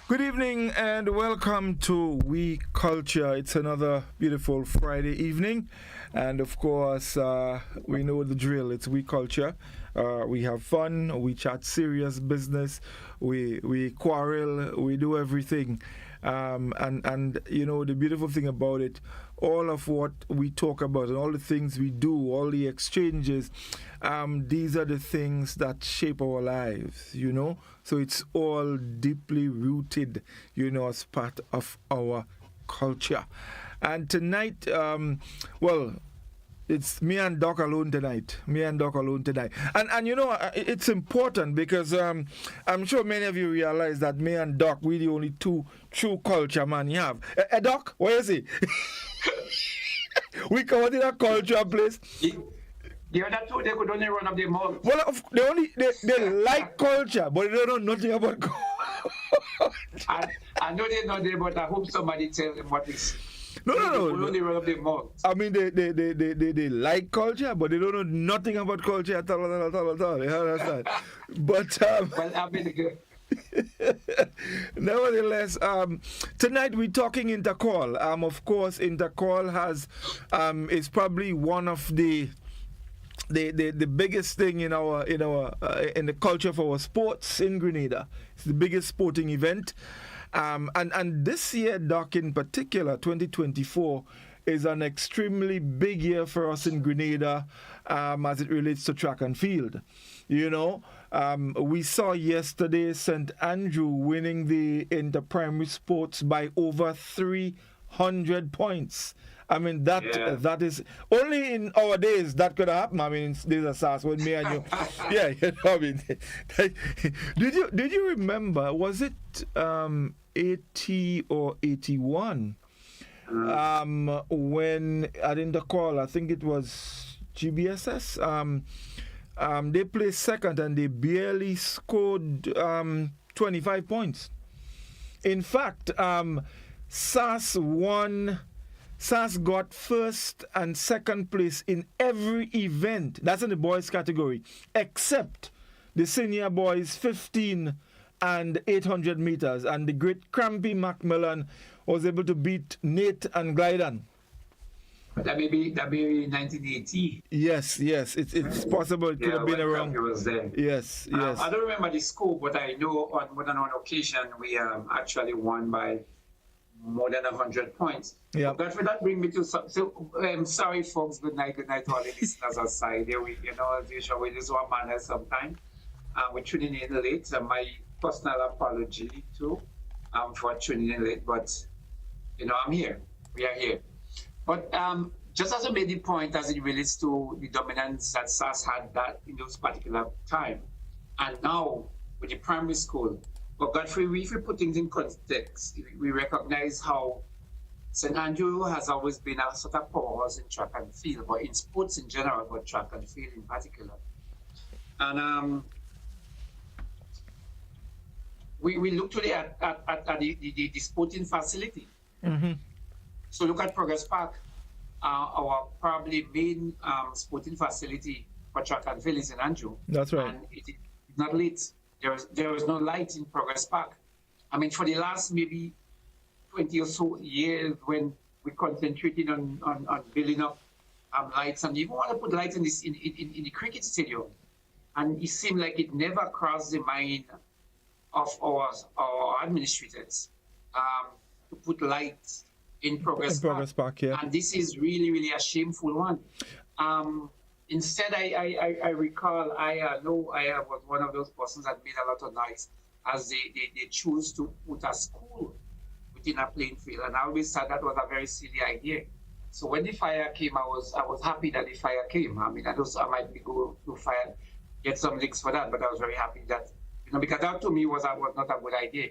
Good evening and welcome to We Culture. It's another beautiful Friday evening, and of course, we know the drill. It's We Culture. We have fun, we chat serious business, we quarrel, we do everything. And you know, the beautiful thing about it, all of what we talk about and all the things we do, all the exchanges, these are the things that shape our lives, you know. So it's all deeply rooted, you know, as part of our culture. And tonight, well, it's me and Doc alone tonight. And you know, it's important because I'm sure many of you realize that me and Doc, we're the only two true culture man you have. Doc, where is he? We come out in a culture place. The other two, they could only run up the mall. Well, they like culture, but they don't know nothing about culture. I know they know there, but I hope somebody tells them what is. No. Only run up the mall. I mean, they like culture, but they don't know nothing about culture at all. You understand? But well, I mean, nevertheless, tonight we're talking Intercall. Of course, Intercall is probably one of the biggest thing in the culture of our sports in Grenada. It's the biggest sporting event. And this year, Doc, in particular, 2024, is an extremely big year for us in Grenada as it relates to track and field. You know, we saw yesterday St. Andrew winning the inter-primary sports by over 300 points. I mean, that is only in our days that could happen. I mean, in days of SARS with me and you. Yeah, you know, I mean, did you remember, was it 80 or 81 when at Intercall, I think it was GBSS, they placed second and they barely scored 25 points. In fact, SAS got first and second place in every event. That's in the boys category, except the senior boys 15 and 800 meters. And the great Crampy Macmillan was able to beat Nate and Glyden. That may be 1980. Yes, it's possible. It could have been around. Was there. Yes. I don't remember the score, but I know on more than one occasion we actually won by more than 100 points. Yeah. Godfrey, that brings me to I'm sorry, folks. Good night to all the listeners outside there. We, you know, as usual, we just one manner sometimes. We're tuning in late. My personal apology too, for tuning in late. But you know, I'm here. We are here. But just as I made the point, as it relates to the dominance that SAS had that in those particular time, and now with the primary school. But Godfrey, if we put things in context, we recognize how St. Andrew has always been a sort of powerhouse in track and field, but in sports in general, but track and field in particular. And we look today at the sporting facility. Mm-hmm. So look at Progress Park, our probably main sporting facility for track and field is in Andrew. That's right. And it's not lit. There was no light in Progress Park. I mean, for the last maybe 20 or so years, when we concentrated on building up lights, and even want to put lights in the cricket stadium, and it seemed like it never crossed the mind of our administrators to put lights in Progress Park. Yeah. And this is really, really a shameful one. Instead, I recall, I know I was one of those persons that made a lot of noise as they chose to put a school within a playing field. And I always thought that was a very silly idea. So when the fire came, I was happy that the fire came. I mean, I might be go to fire, get some licks for that, but I was very happy that, you know, because that to me was not a good idea.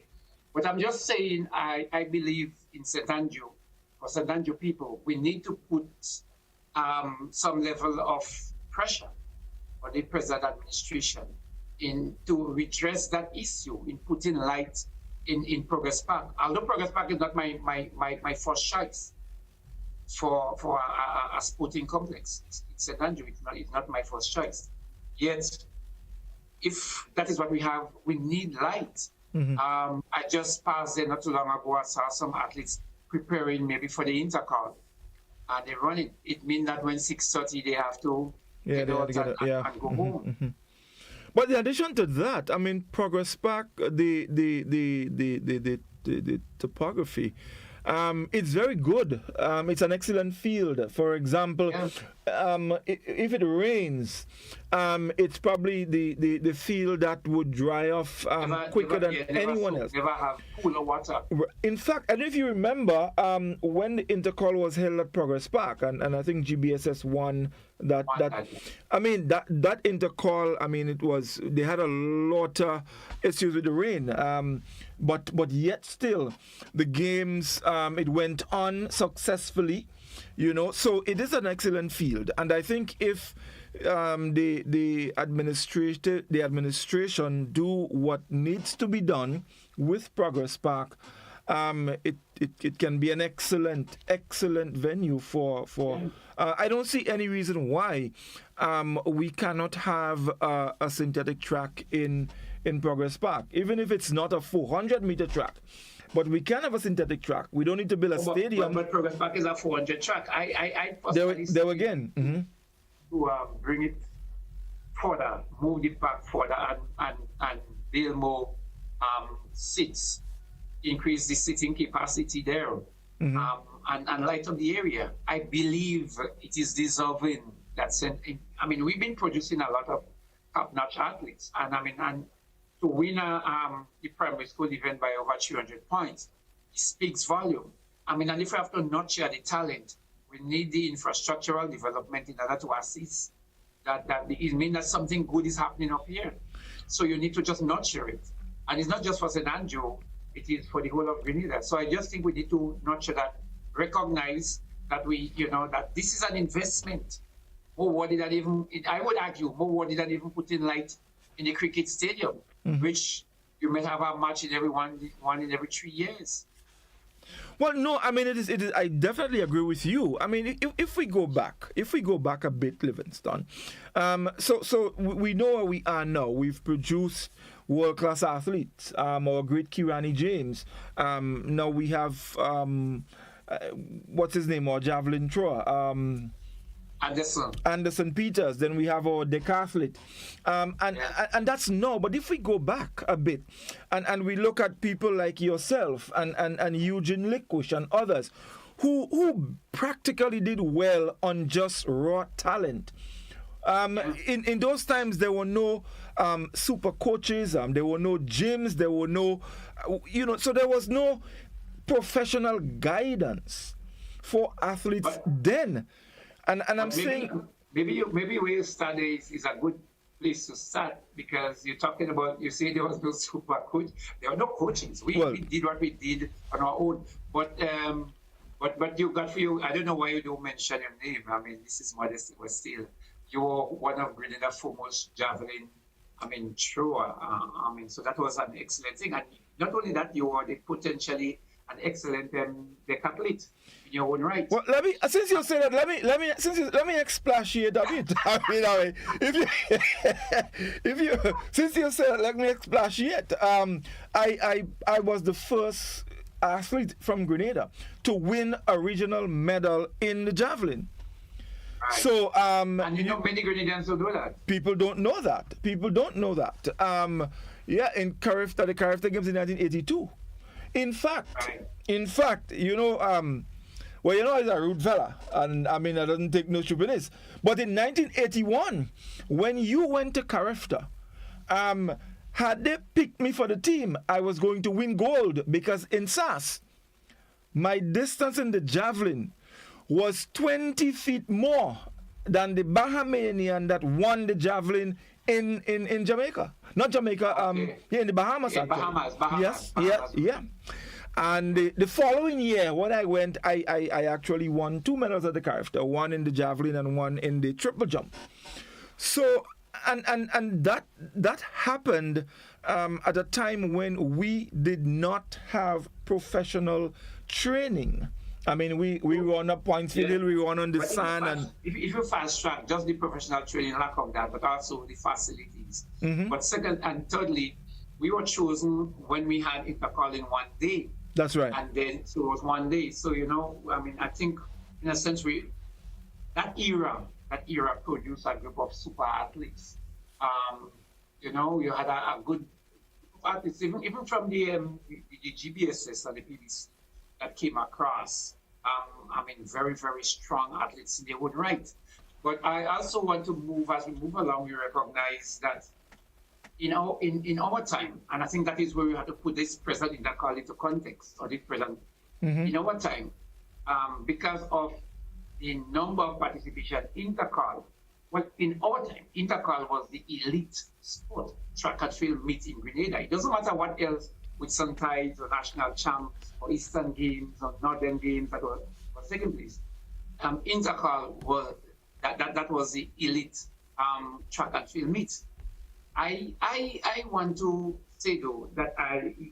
But I'm just saying, I believe in St. Andrew, for St. Andrew people, we need to put some level of pressure on the present administration to redress that issue in putting light in Progress Park. Although Progress Park is not my first choice for a sporting complex. It's St. Andrew, it's not my first choice. Yet, if that is what we have, we need light. I just passed there not too long ago. I saw some athletes preparing maybe for the intercall, and they run it. It means that when 6:30 they have to get out and go home. But in addition to that, I mean, Progress Park, the topography, it's very good. It's an excellent field. For example, if it rains, it's probably the field that would dry off quicker than anyone else. Never have cooler water. In fact, I don't know if you remember when the intercall was held at Progress Park, and I think GBSS won that. I mean, that intercall, I mean, they had a lot of issues with the rain. But yet still, the games, it went on successfully, so it is an excellent field. And I think if the administration do what needs to be done with Progress Park, it can be an excellent venue for I don't see any reason why we cannot have a synthetic track in Progress Park, even if it's not a 400-meter track. But we can have a synthetic track. We don't need to build a stadium. But Progress Park is a 400 track. I there again. Mm-hmm. To bring it further, move it back further, and build more seats, increase the seating capacity there, and light up the area. I believe it is deserving that. I mean, we've been producing a lot of top-notch athletes, and to win the primary school event by over 300 points, it speaks volume. I mean, and if we have to nurture the talent, we need the infrastructural development in order to assist. That it means that something good is happening up here. So you need to just nurture it. And it's not just for St. Andrew, it is for the whole of Grenada. So I just think we need to nurture that, recognize that that this is an investment. More worthy than even, I would argue, more worthy than even putting light in the cricket stadium, which you may have a match in one in every 3 years. Well, no, I mean, it is. I definitely agree with you. I mean, if we go back a bit, Livingston, so we know where we are now. We've produced world-class athletes. Our great Kirani James. Now we have what's his name? Our javelin thrower. Anderson Peters. Then we have our decathlete, and that's no. But if we go back a bit, and we look at people like yourself and Eugene Lickwish and others, who practically did well on just raw talent. In those times, there were no super coaches. There were no gyms. There were no, so there was no professional guidance for athletes then. And I'm saying maybe where you start is a good place to start, because you're talking about, you say there was no super coach, there were no coachings. We did what we did on our own. But you Godfrey, I don't know why you don't mention your name. I mean, this is modesty, but still, you were one of Grenada's foremost javelin, thrower. So that was an excellent thing. And not only that, you were potentially an excellent decathlete in your own right. Well, since you say that, let me expatiate a bit. Since you say that, let me expatiate. I was the first athlete from Grenada to win a regional medal in the javelin. Right. So, and many Grenadians don't know that. People don't know that. In Carifta, the Carifta Games in 1982. In fact, he's a rude fella, and I don't take no truth in this. But in 1981, when you went to Carifta, had they picked me for the team, I was going to win gold, because in SAS, my distance in the javelin was 20 feet more than the Bahamanian that won the javelin in Jamaica. Not Jamaica, in the Bahamas. Yeah, Bahamas. Yeah. And the following year, when I went, I actually won 2 medals at the Carifta, one in the javelin and one in the triple jump. So, and that happened at a time when we did not have professional training. We run up Point Fiddle, we run on the sand. If you fast track, just the professional training, lack of that, but also the facilities. But second and thirdly, we were chosen when we had intercall in one day. That's right. And then so it was one day. So, I mean, I think in a sense that era produced a group of super athletes. You had a good athletes, even from the GBSS and the PBC that came across. I mean, very, very strong athletes in their own right. But I also want to as we move along, we recognize that, in our time, and I think that is where we have to put this present intercall into context, or the present. In our time, because of the number of participation, intercall, well, in our time, intercall was the elite sport, track and field meet in Grenada. It doesn't matter what else with Sun Tides or National Champs or Eastern Games or Northern Games that were taking place. Intercall was that was the elite track and field meet. I want to say though that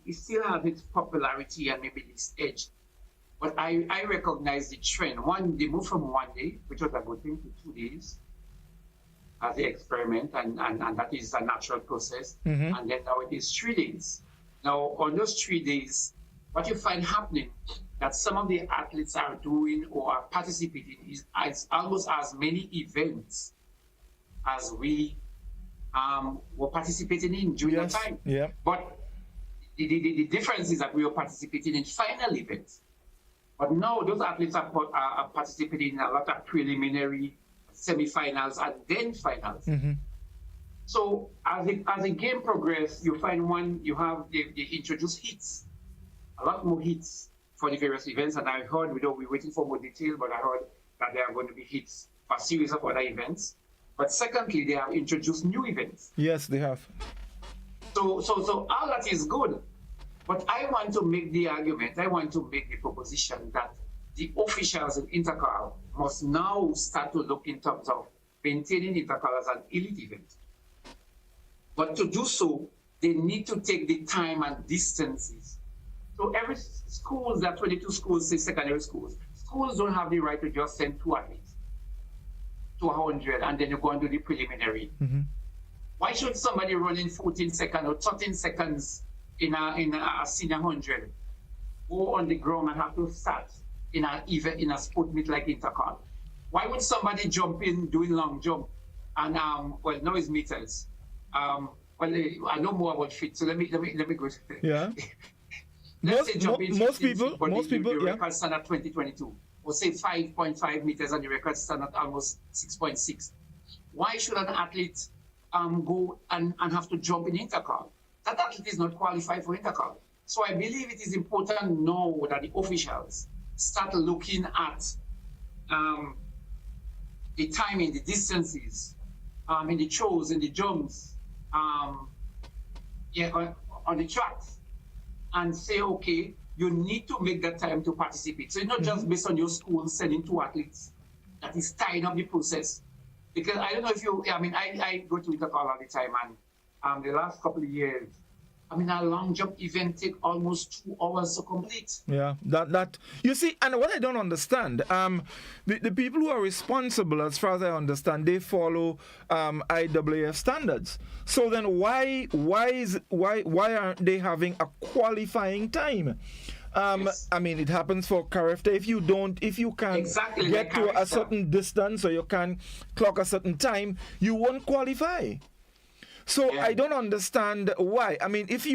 it still has its popularity and maybe its edge, but I recognize the trend. They moved from one day, which was a good thing, to 2 days as the experiment, and that is a natural process. And then now it is 3 days. Now on those 3 days, what you find happening that some of the athletes are doing or are participating is almost as many events as we were participating in during that time. Yeah. But the difference is that we were participating in final events. But now those athletes are participating in a lot of preliminary, semifinals, and then finals. So as the game progresses, you find they introduce hits, a lot more hits for the various events. And I heard, we're waiting for more detail, but I heard that there are going to be hits for a series of other events. But secondly, they have introduced new events. Yes, they have. So all that is good. But I want to make the argument, I want to make the proposition that the officials in intercall must now start to look in terms of maintaining intercall as an elite event. But to do so, they need to take the time and distances. So every schools, there are 22 schools, say secondary schools. Schools don't have the right to just send 2 athletes to 100 and then you go and do the preliminary. Why should somebody run in 14 seconds or 13 seconds in a senior 100 go on the ground and have to start in a sport meet like intercall? Why would somebody jump in doing long jump and now it's meters? I know more about fit, so let me go. Yeah. Let's say jump in most people, the yeah. record stand at 2022, or say 5.5 meters and the record stand at almost 6.6. Why should an athlete go and have to jump in intercall? That athlete is not qualified for intercall. So I believe it is important now that the officials start looking at the timing, the distances, in the throws, in the jumps, on the tracks, and say, okay, you need to make that time to participate. So it's not just based on your school sending 2 athletes. That is tying up the process. Because I don't know if I go to intercall all the time, and the last couple of years, a long jump event take almost 2 hours to complete. Yeah, that you see, and what I don't understand, the people who are responsible, as far as I understand, they follow IAAF standards. So then why aren't they having a qualifying time? Yes. It happens for Carafta. If you can Exactly get like to a certain distance or you can clock a certain time, you won't qualify. So Yeah. I don't understand why. If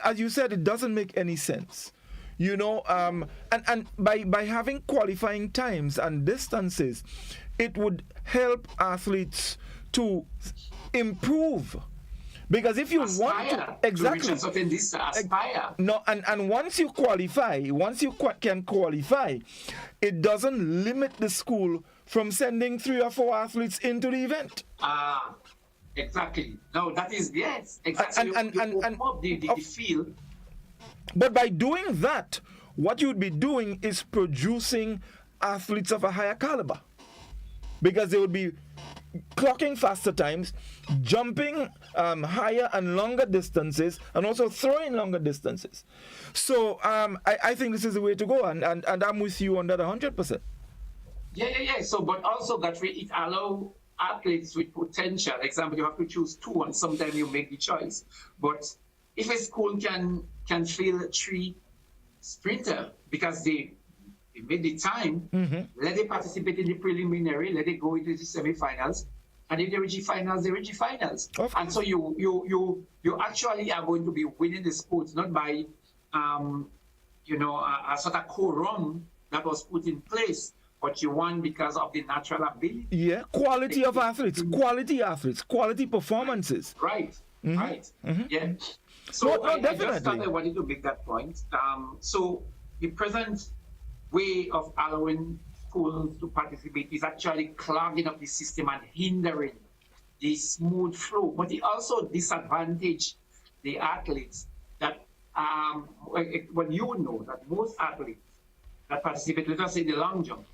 as you said, it doesn't make any sense. And by having qualifying times and distances, it would help athletes to improve. Because if you want to exactly aspire. No, and once you can qualify, it doesn't limit the school from sending 3 or 4 athletes into the event. Exactly. No, that is, yes, exactly. You open up the field. But by doing that, what you would be doing is producing athletes of a higher caliber. Because they would be clocking faster times, jumping higher and longer distances, and also throwing longer distances. So I think this is the way to go, and I'm with you on that 100%. Yeah. So, but also, Godfrey, it allows athletes with potential. Example, you have to choose 2, and sometimes you make the choice. But if a school can fill 3 sprinter because they made the time, let them participate in the preliminary, let it go into the semifinals, and if they reach the finals, they reach the finals. And so you actually are going to be winning the sports not by a sort of quorum that was put in place, but you won because of the natural ability. Yeah, quality of athletes, quality performances. Right. Yeah. So I just thought I wanted to make that point. So the present way of allowing schools to participate is actually clogging up the system and hindering the smooth flow. But it also disadvantages the athletes that, when you know that most athletes that participate, let us say the long jump,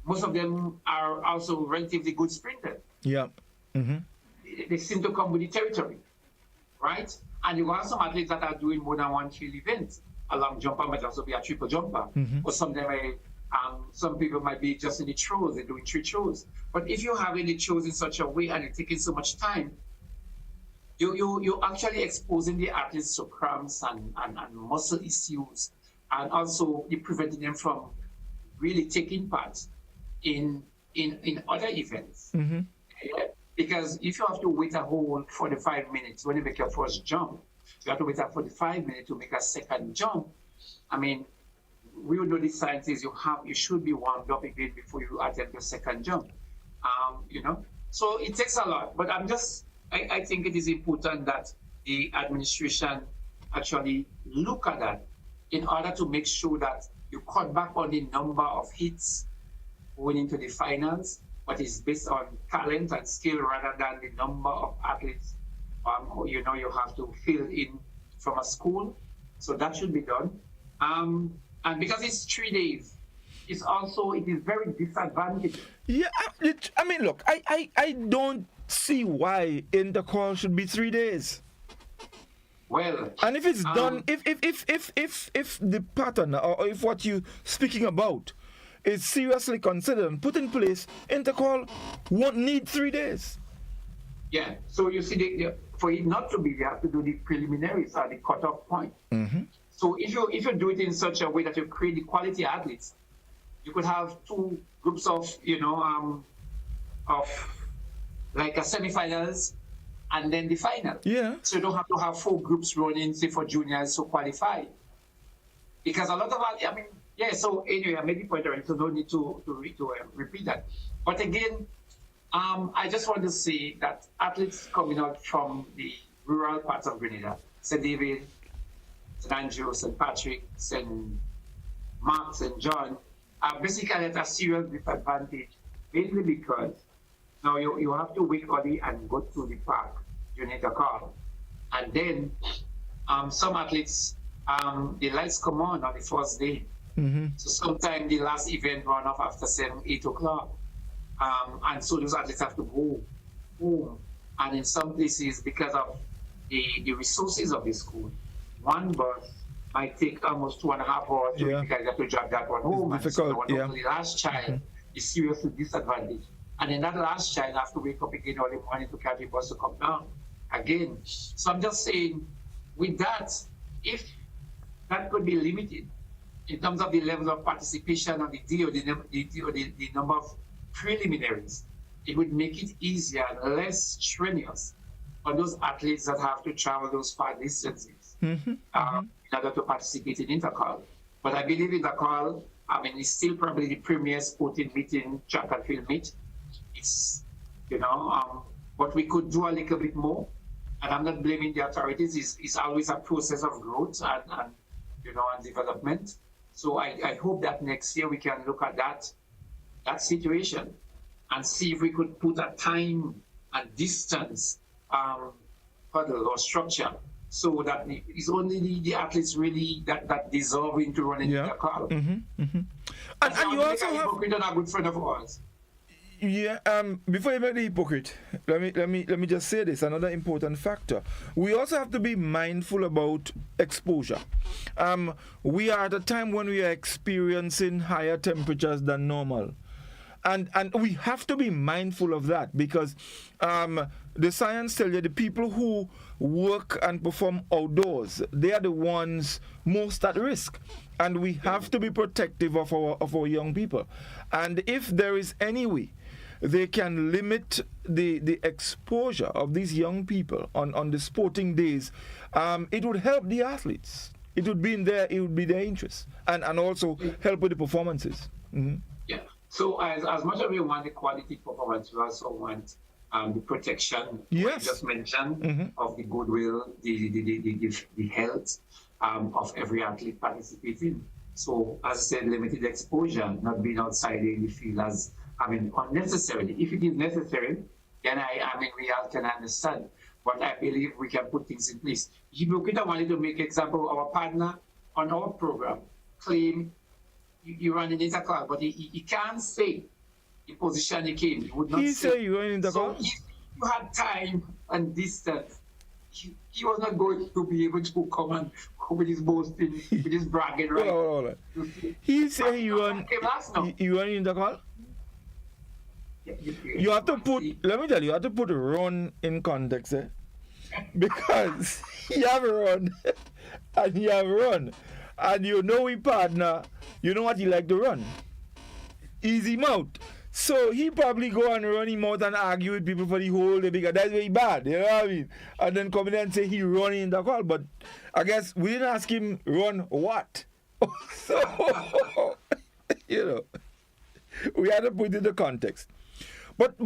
most of them are also relatively good sprinters. Yeah. They seem to come with the territory, right? And you have some athletes that are doing more than one field event. A long jumper might also be a triple jumper, or some people might be just in the throws, they're doing 3 throws. But if you're having the throws in such a way and you're taking so much time, you're actually exposing the athletes to cramps and muscle issues, and also you're preventing them from really taking part in other events. Yeah? Because if you have to wait a whole 45 minutes when you make your first jump, you have to wait 45 minutes to make a second jump. I mean, we all know the science is you should be warmed up again before you attempt your second jump. So it takes a lot. But I think it is important that the administration actually look at that in order to make sure that you cut back on the number of hits going into the finals, but it's based on talent and skill rather than the number of athletes you have to fill in from a school. So that should be done. And because it's 3 days, it is very disadvantaged. Yeah, I mean, look, I don't see why intercall should be 3 days. Well, and if it's done, if the pattern or if what you're speaking about is seriously considered and put in place, intercall won't need 3 days. Yeah. So you see, for it not to be, you have to do the preliminaries at the cutoff point. So if you do it in such a way that you create the quality athletes, you could have 2 groups of like a semifinals and then the final. Yeah. So you don't have to have 4 groups running, say, for juniors to qualify. Because a lot of, so anyway, I made the point already, so no need to repeat that. But again, I just want to say that athletes coming out from the rural parts of Grenada, St. David, St. Andrew, St. Patrick, St. Mark, St. John, are basically at a serious disadvantage, mainly because now you have to wake early and go to the park during the car. And then some athletes, the lights come on the first day. So sometimes the last event run off after 7, 8 o'clock. And so those athletes have to go home. And in some places, because of the resources of the school, one bus might take almost 2.5 hours to because you have to drive that one home. It's difficult, and so the last child is seriously disadvantaged. And then that last child have to wake up again early morning to catch the bus to come down again. So I'm just saying, with that, if that could be limited in terms of the level of participation on the day or the number of preliminaries, it would make it easier and less strenuous for those athletes that have to travel those far distances in order to participate in intercall. But I believe intercall, it's still probably the premier sporting meeting, track and field meet. It's, but we could do a little bit more. And I'm not blaming the authorities. It's always a process of growth and development. So I hope that next year we can look at that situation and see if we could put a time and distance hurdle or structure so that it's only the athletes really that deserving to run in the car. And you also have a good friend of ours. Yeah, before you make the hypocrite, let me just say this, another important factor. We also have to be mindful about exposure. We are at a time when we are experiencing higher temperatures than normal. And we have to be mindful of that, because the science tells you the people who work and perform outdoors, they are the ones most at risk, and we have to be protective of our young people. And if there is any way they can limit the exposure of these young people on the sporting days, it would help the athletes. It would be their interest, and also help with the performances. Mm-hmm. Yeah. So as much as we want the quality performance, we also want the protection, yes, you just mentioned, of the goodwill, the health of every athlete participating. So as I said, limited exposure, not being outside the field as, unnecessarily. If it is necessary, then we all can understand. But I believe we can put things in place. If you wanted to make example, our partner on our program claim you run in interclass, but he can't say the position he came. He would not say you run in interclass. So if you had time and distance, he was not going to be able to come and come with his boasting, with his bragging, right? Hold on. He say you run in interclass. You have to put, let me tell you, you have to put run in context, because you have run and you have run, and you know we partner, you know what he like to run, easy mouth. So he probably go and run him out and argue with people for the whole day, because that's very bad, you know what I mean? And then come in and say he running in the call, but I guess we didn't ask him run what. So, we had to put it in the context. But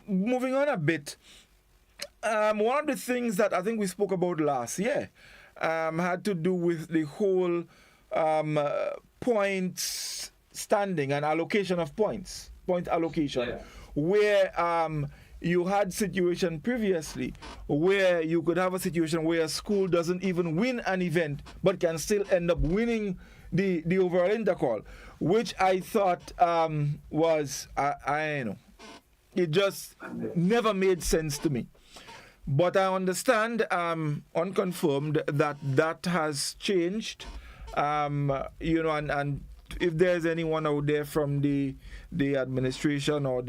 moving on a bit, one of the things that I think we spoke about last year had to do with the whole points standing and allocation of points, point allocation, where you had situation previously where you could have a situation where a school doesn't even win an event but can still end up winning the overall intercall, which I thought was, I know, it just never made sense to me. But I understand, unconfirmed, that has changed. And if there's anyone out there from the administration or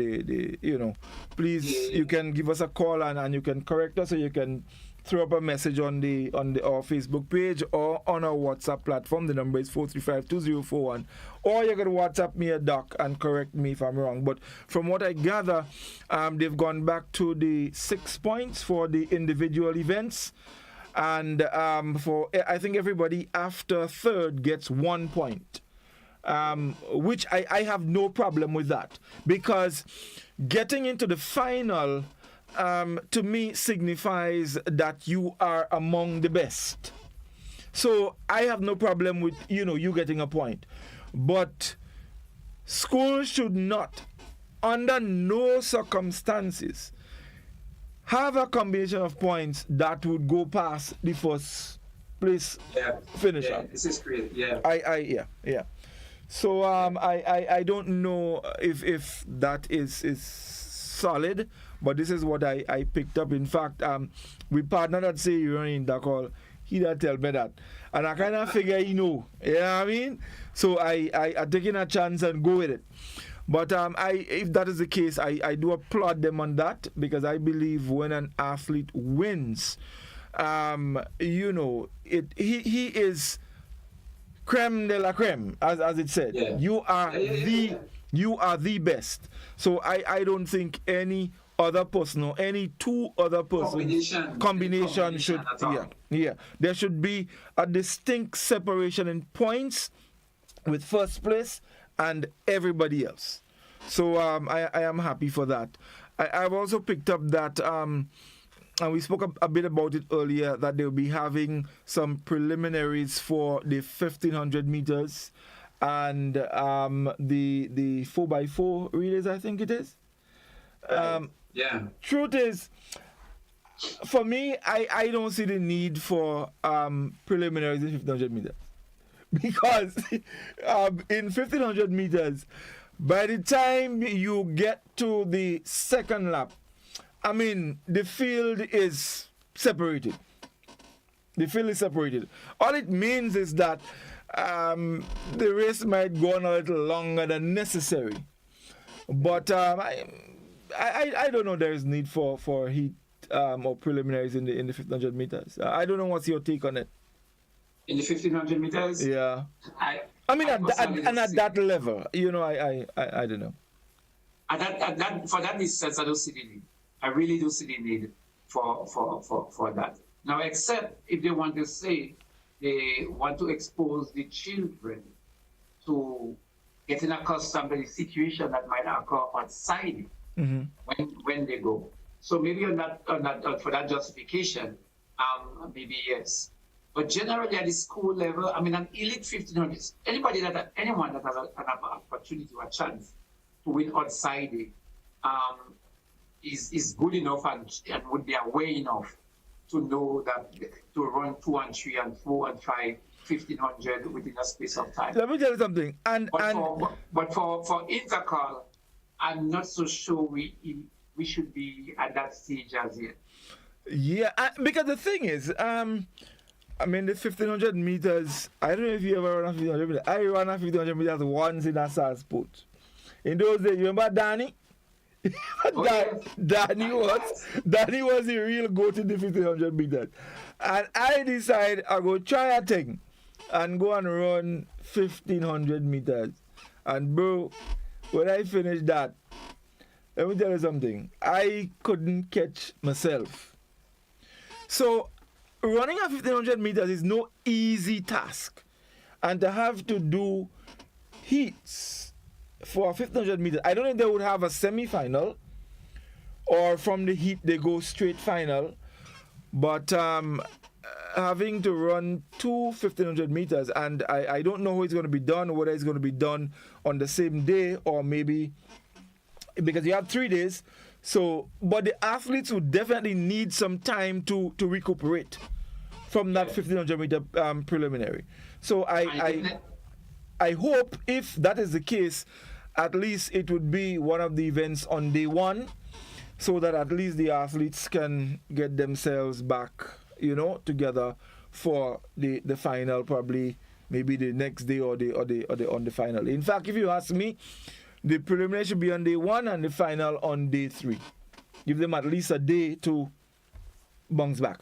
please, you can give us a call and you can correct us, or you can throw up a message on our Facebook page or on our WhatsApp platform. The number is 435-2041. Or you can WhatsApp me a doc and correct me if I'm wrong. But from what I gather, they've gone back to the 6 points for the individual events. And I think everybody after third gets 1 point. Which I have no problem with that. Because getting into the final, to me, signifies that you are among the best. So I have no problem with you getting a point, but schools should not, under no circumstances, have a combination of points that would go past the first place finisher. Yeah, this is great. Yeah. Yeah. So I don't know if that is solid, but this is what I picked up. In fact, we partner that say you running that call, he that tell me that, and I kind of figure you know what I mean. So I taking a chance and go with it. But if that is the case, I do applaud them on that, because I believe when an athlete wins, he is creme de la creme, as it said. Yeah. You are the best. So I don't think any other person or any two other persons combination should there should be a distinct separation in points with first place and everybody else. So I am happy for that. I've also picked up that and we spoke a bit about it earlier, that they'll be having some preliminaries for the 1500 meters and the 4x4 relays, I think it is. Truth is, for me, I don't see the need for preliminaries in 1500 meters. Because in 1500 meters, by the time you get to the second lap, the field is separated. All it means is that the race might go on a little longer than necessary. But I don't know there is need for heat or preliminaries in the 1500 meters. I don't know what's your take on it. In the 1500 meters, Yeah. I mean, at that level, I don't know. For that distance, I don't see the need. I really do see the need for that. Now, except if they want to say they want to expose the children to getting accustomed to the situation that might occur outside when they go. So maybe on that for that justification, maybe yes. But generally at the school level, I mean, an elite 1500, anyone that has an opportunity or a chance to win outside it is good enough and would be aware enough to know that to run 2 and 3 and 4 and 5 1500 within a space of time. Let me tell you something. But for intercal, I'm not so sure we should be at that stage as yet. Yeah, because the thing is, I mean, the 1500 meters, I don't know if you ever run a 1500 meters. I ran a 1500 meters once in a SAS sport. In those days, you remember Danny? Danny was the real goat in the 1500 meters. And I decided I go try a thing and go and run 1500 meters. And bro, when I finished that, let me tell you something. I couldn't catch myself. So, running a 1500 meters is no easy task. And to have to do heats for 1500 meters, I don't know if they would have a semi-final or from the heat they go straight final. But having to run 1500 meters, and I don't know how it's going to be done, whether it's going to be done on the same day or maybe because you have 3 days. So, but the athletes would definitely need some time to recuperate from that 1500 meter preliminary. So I hope if that is the case, at least it would be one of the events on day one, so that at least the athletes can get themselves back, together for the final, probably maybe the next day or on the final. In fact, if you ask me, the preliminary should be on day 1 and the final on day 3. Give them at least a day to bounce back.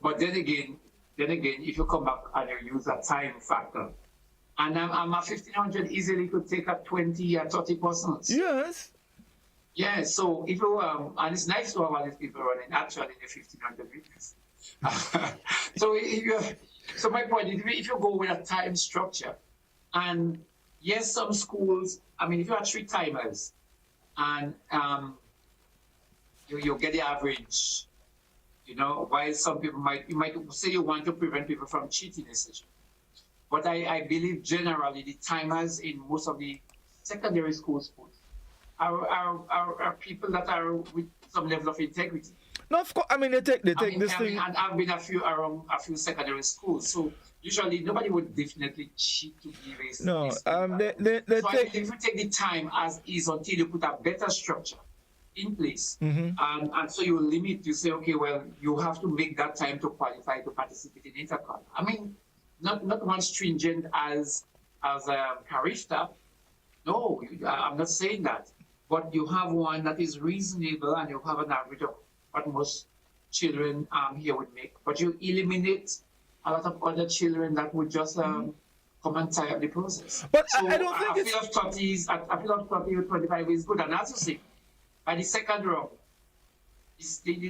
But then again, if you come back and you use a time factor, and I'm a 1500 easily could take a 20 or 30 persons. Yes. Yeah, so if you and it's nice to have all these people running actually in the 1500 meters. So my point is, if you go with a time structure, and yes, some schools, I mean, if you have 3 timers, and you get the average, while some people you might say you want to prevent people from cheating a session. But I believe generally the timers in most of the secondary school sports are people that are with some level of integrity. No, of course. I mean, they take this thing. And I've been around a few secondary schools, so usually nobody would definitely cheat to give a. No, so I believe if you take the time as is until you put a better structure in place, and so you limit. You say, okay, well, you have to make that time to qualify to participate in intercol. I mean, not one stringent as Carista. No, I'm not saying that. But you have one that is reasonable, and you have an average of what most children here would make. But you eliminate a lot of other children that would just come and tie up the process. But so I don't think I feel of 30 or 25 is good. And as you say, by the second round, you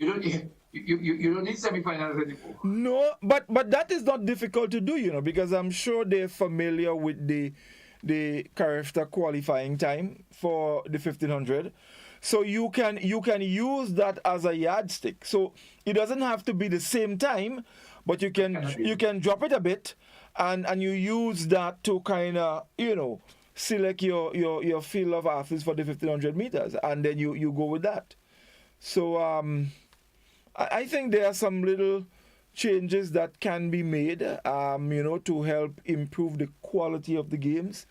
don't need semifinals anymore. No, but that is not difficult to do, because I'm sure they're familiar with the Carifta qualifying time for the 1500. So you can use that as a yardstick. So it doesn't have to be the same time, but you can drop it a bit, and you use that to kind of select your field of athletes for the 1500 meters, and then you go with that. So I think there are some little changes that can be made, to help improve the quality of the games,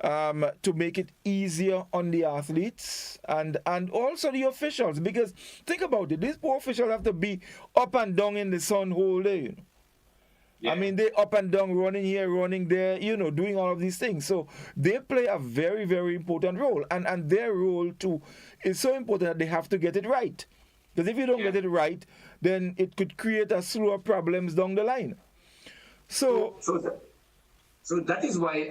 to make it easier on the athletes and also the officials. Because think about it, these poor officials have to be up and down in the sun whole day. I mean, they up and down, running here, running there, doing all of these things. So they play a very, very important role. And their role, too, is so important that they have to get it right. Because if you don't get it right, then it could create a slew of problems down the line. So that is why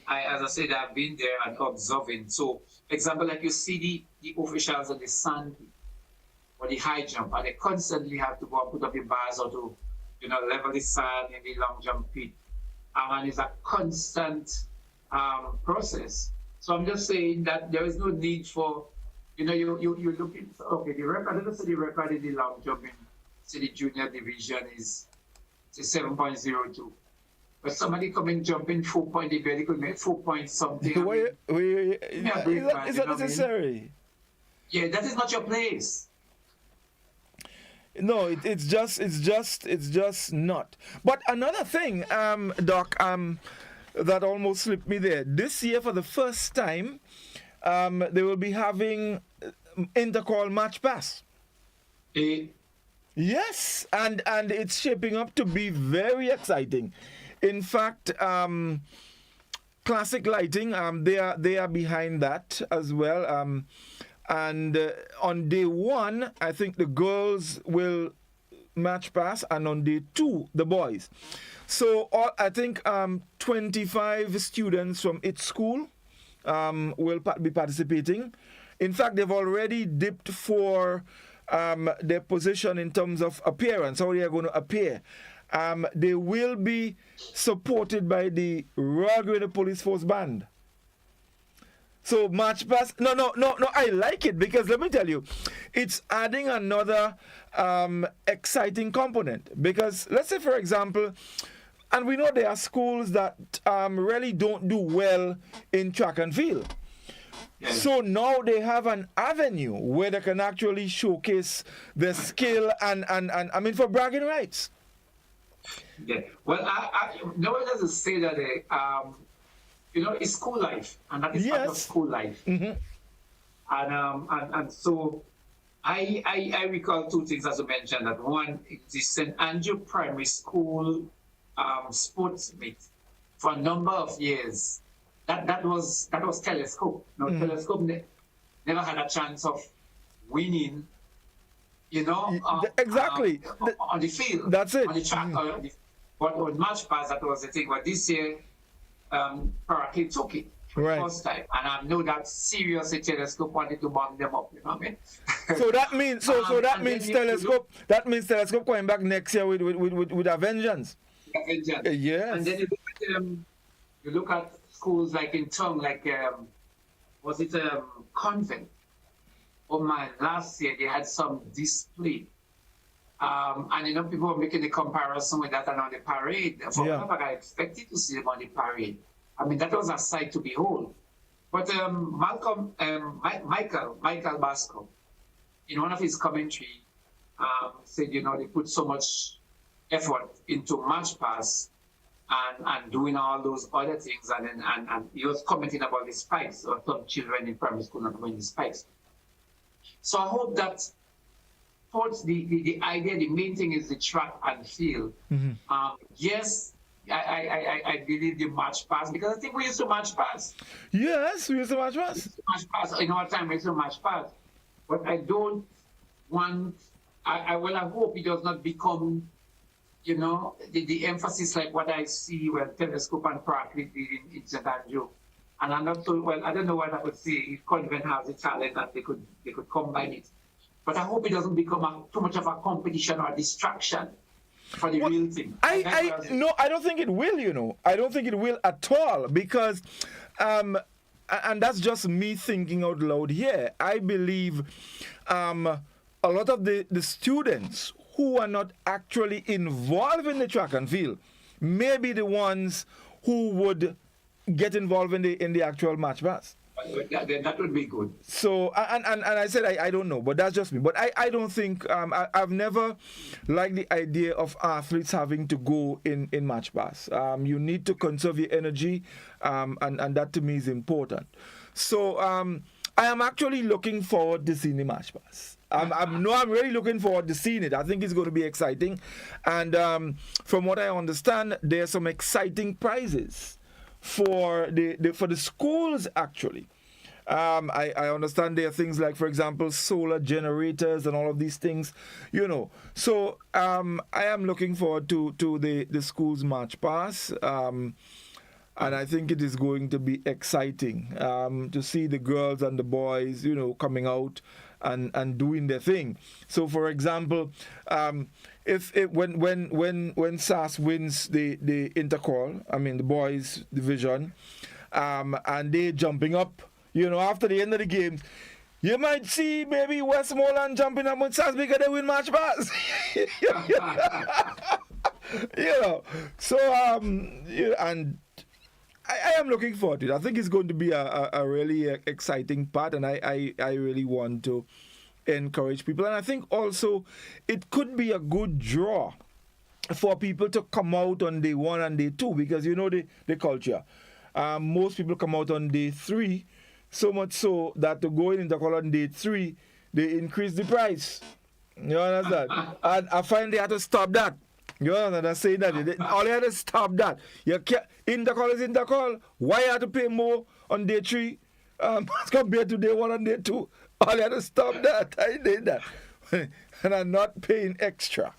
as I said, I've been there and observing. So, for example, like you see the officials on the sand or the high jump, and they constantly have to go and put up the bars or to, level the sand in the long jump pit. And it's a constant process. So I'm just saying that there is no need for, you look at, okay, the record, let's say the record in the long jump in, say the junior division is, say, 7.02. But somebody coming jumping 4 point, they barely could make 4 point something. Is that necessary? Yeah, that is not your place. No, it's just not. But another thing, Doc, that almost slipped me there. This year, for the first time, they will be having intercall match pass. Yes, and it's shaping up to be very exciting. In fact, Classic Lighting, they are behind that as well. And on day 1, I think the girls will match pass, and on day 2, the boys. So I think 25 students from each school will be participating. In fact, they've already dipped for their position in terms of appearance, how they are going to appear. They will be supported by the Royal Grenada Police Force Band. So March Pass, no, I like it because let me tell you, it's adding another exciting component. Because let's say, for example, and we know there are schools that really don't do well in track and field. So now they have an avenue where they can actually showcase their skill and I mean, for bragging rights. Yeah. Well, nobody doesn't say that it's school life, and that is part of school life. Mm-hmm. And so I recall 2 things, as you mentioned. That one is the St. Andrew Primary School sports meet for a number of years. That was Telescope. Telescope never had a chance of winning. Exactly on the field. That's it. On the track. But on match pass, that was the thing. But this year, Paraclete took it for the first time, and I know that seriously Telescope wanted to bump them up. You know what I mean? So that means that means Telescope. That means Telescope coming back next year with a vengeance. Yes. And then you look at schools like in town, like was it Convent? Oh man, last year they had some display. And people were making the comparison with that and on the parade. I expected to see them on the parade. I mean, that was a sight to behold. But Michael Basco, in one of his commentary, said, they put so much effort into match pass and doing all those other things. And he was commenting about the spikes, or some children in primary school not wearing the spikes. So I hope that towards the idea, the main thing is the track and field. Mm-hmm. Yes, I believe the match pass, because I think we used to match pass. Yes, we used to match pass. In our time, we used to match pass. But I don't want, I hope it does not become, the emphasis like what I see when Telescope and Paraclete did in St. Andrew. And I'm not so, I don't know what I would say if Convent has the talent that they could combine it. But I hope it doesn't become too much of a competition or a distraction for the real thing. No, I don't think it will, I don't think it will at all, because, and that's just me thinking out loud here. I believe a lot of the students who are not actually involved in the track and field may be the ones who would get involved in the actual match pass. That would be good. So, and I said I don't know, but that's just me. But I don't think, I've never liked the idea of athletes having to go in match pass. You need to conserve your energy, and that to me is important. So I am actually looking forward to seeing the match pass. I'm really looking forward to seeing it. I think it's going to be exciting, and from what I understand, there are some exciting prizes for the schools actually. I understand there are things like, for example, solar generators and all of these things, So I am looking forward to the school's March Pass. And I think it is going to be exciting to see the girls and the boys, coming out and doing their thing. So, for example, when SAS wins the intercall, I mean the boys division, and they jumping up, after the end of the game, you might see maybe Westmoreland jumping up with SAS because they win March Pass. So and I am looking forward to it. I think it's going to be a really exciting part, and I really want to encourage people. And I think also it could be a good draw for people to come out on day 1 and day 2, because the culture. Most people come out on day 3, so much so that to go in the call on day 3, they increase the price. You understand? And I find they have to stop that. You know, they're saying that all you have to stop that. You can't, intercall is intercall. Why you have to pay more on day 3 compared to day 1 and day 2? All you have to stop that. I did that. And I'm not paying extra.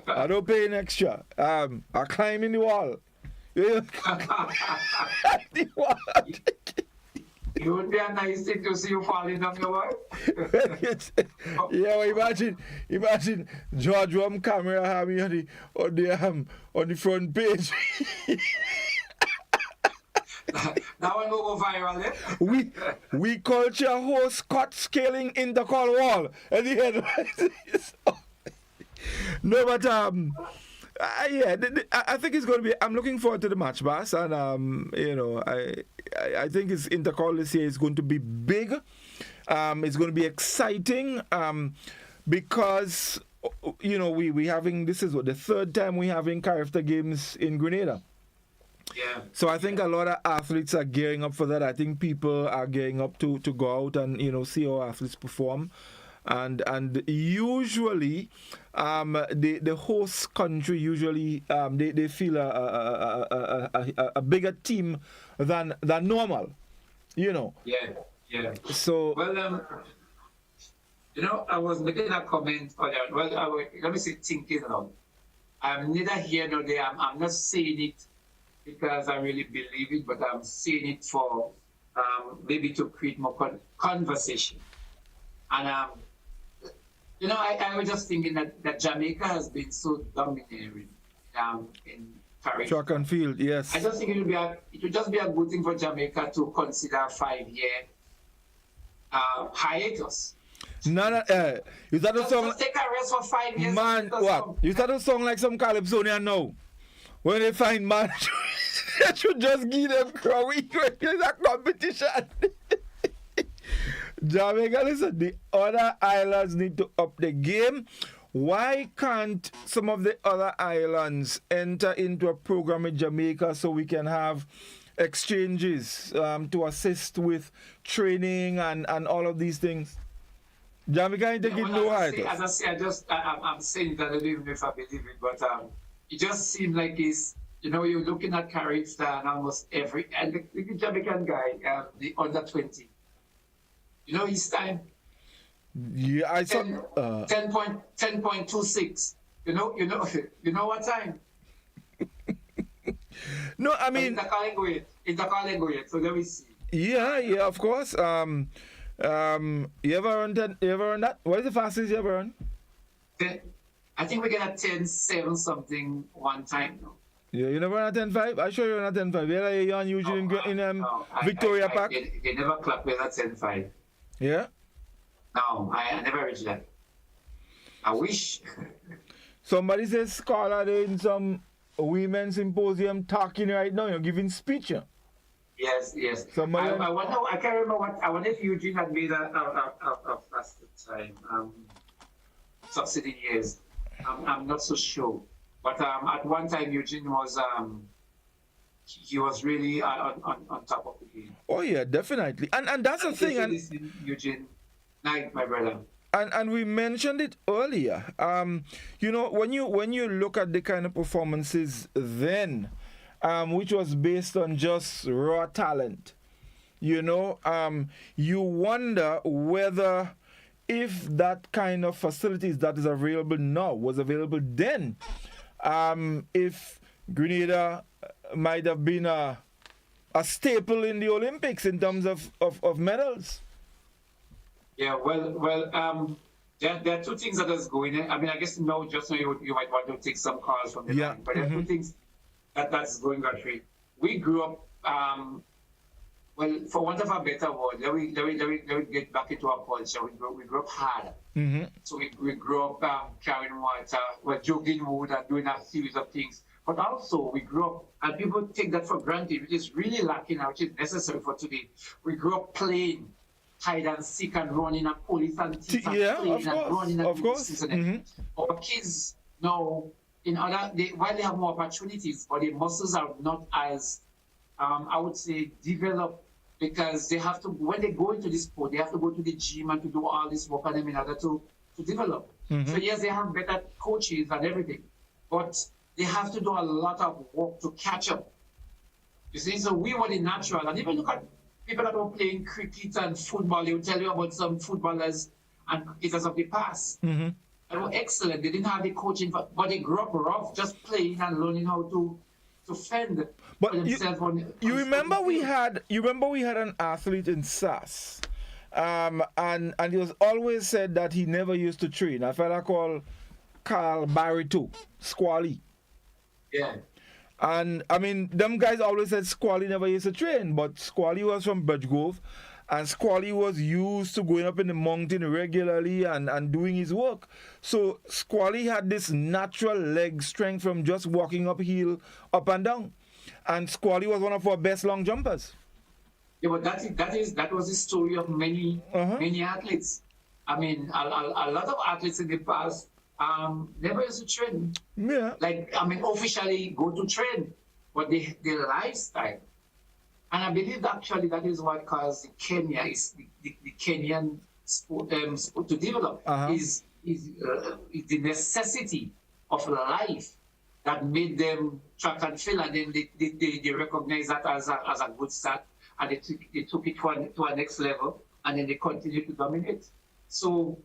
I don't pay an extra. I climb in the wall. The wall. It would be a nice thing to see you falling on your wife. Yeah, well, imagine George Rum camera have me on the front page. That one will go viral, eh? We culture host Scott scaling in the call wall at the end. No, but yeah, I think it's going to be. I'm looking forward to the match, Bass, and I think it's intercall this year is going to be big. It's going to be exciting because we having, this is the 3rd time we having character games in Grenada. Yeah. So I think a lot of athletes are gearing up for that. I think people are gearing up to go out and see how athletes perform. And usually, the host country usually they feel a bigger team than normal, Yeah. So well, I was making a comment earlier. Well, let me say thinking now. I'm neither here nor there. I'm not saying it because I really believe it, but I'm saying it for maybe to create more conversation. And I was just thinking that Jamaica has been so domineering in Paris. Track and field, yes. I just think it would just be a good thing for Jamaica to consider a 5-year hiatus. No, you start a song. Just take a rest for 5 years. Man, what? You start a song like some Calypsonian now. When they find man, they should just give them crowing when there's a competition. Jamaica, listen, the other islands need to up the game. Why can't some of the other islands enter into a program in Jamaica so we can have exchanges to assist with training and all of these things? Jamaica ain't taking no hiatus. As I say, I'm saying that I don't even know if I believe it, but it just seems like it's, you're looking at character and almost every, and the Jamaican guy, the under 20. His time. Yeah, I saw 10.26. You know what time? No, I mean in the calling. So let me see. Yeah, of course. You ever run that? What is the fastest you ever run? I think we get a 10.7 something one time now. Yeah, you never run a 10.5? I sure you run a 10.5. Yeah, you're on YouTube in Victoria Park. They never clap with a 10.5. Yeah? No, I never reached that. I wish. Somebody says scholar in some women's symposium talking right now, giving speech. Yes. Somebody I wonder. I can't remember what. I wonder if Eugene had made a fast time. Succeeding years. I'm not so sure. But at one time Eugene was he was really on top of the game. Oh yeah, definitely. And that's the thing. Eugene. Night, my brother. And we mentioned it earlier. When you look at the kind of performances then, which was based on just raw talent, you wonder whether if that kind of facilities that is available now was available then, if Grenada might have been a staple in the Olympics in terms of medals. Yeah, there are two things that is going on. I mean, I guess just now you might want to take some calls from the line, but there are two things that's going on. We grew up, for want of a better word, let me get back into our culture. We grew up hard. So we grew up carrying water, jogging wood and doing a series of things. But also we grew up, and people take that for granted, which is really lacking, which is necessary for today. We grew up playing hide and seek and running and police and thief and playing and running and course. Our kids now, while they have more opportunities, but the muscles are not as, I would say, developed, because they have to, when they go into this sport, they have to go to the gym and to do all this work on them in order to develop. So yes, they have better coaches and everything, but they have to do a lot of work to catch up. You see, so we were the natural, and even look at people that were playing cricket and football, they will tell you about some footballers and cricketers of the past. They were excellent. They didn't have the coaching, but they grew up rough, just playing and learning how to fend but for themselves. You remember we had an athlete in SAS, and he was always said that he never used to train. A fella called Carl Barreto, Squally. Yeah. And I mean, them guys always said Squally never used to train, but Squally was from Birchgrove, and Squally was used to going up in the mountain regularly and doing his work. So Squally had this natural leg strength from just walking uphill, up and down. And Squally was one of our best long jumpers. Yeah, but that was the story of many athletes. I mean, a lot of athletes in the past never used to train. Yeah. Like, I mean, officially go to train, but the lifestyle. And I believe actually that is what caused Kenya is the Kenyan sport to develop is the necessity of life that made them track and field, and then they recognize that as a good start, and they took it to a next level, and then they continue to dominate. So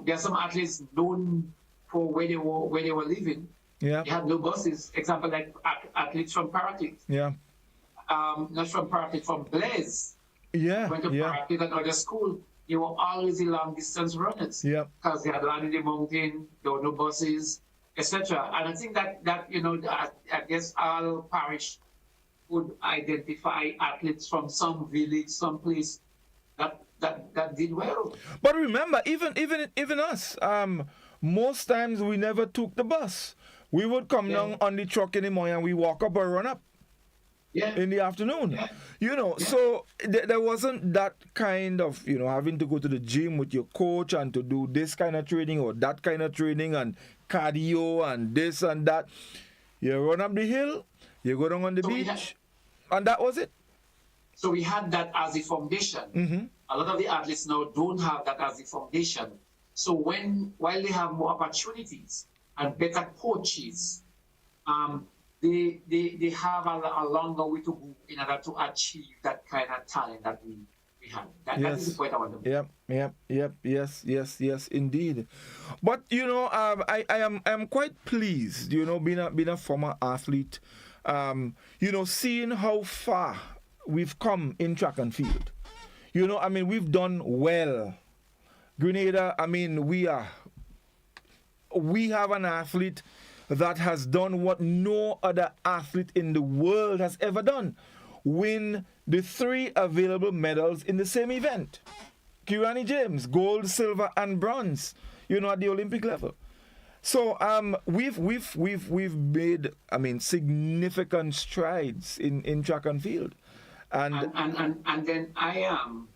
there are some athletes known for where they were living. Yeah. They had no buses. Example, like athletes from Paraclete. Yeah. Not from Paraclete, from Blaise. Yeah. Went to Paraclete and other school. They were always the long distance runners. Yeah. Because they had landed in the mountain, there were no buses, etc. And I think that I guess all parish would identify athletes from some village, some place that did well. But remember, even us, most times we never took the bus. We would come down on the truck in the morning and we walk up or run up in the afternoon. So there wasn't that kind of, having to go to the gym with your coach and to do this kind of training or that kind of training and cardio and this and that. You run up the hill, you go down on the beach, and that was it. So we had that as a foundation. A lot of the athletes now don't have that as a foundation. So while they have more opportunities and better coaches, they have a longer way to go in order to achieve that kind of talent that we had. That is the point I want to make. Yes, indeed. But I am quite pleased. Being a former athlete, seeing how far we've come in track and field. We've done well. Grenada, we have an athlete that has done what no other athlete in the world has ever done. Win the 3 available medals in the same event. Kirani James, gold, silver, and bronze, at the Olympic level. So we've made, significant strides in track and field. And then I am,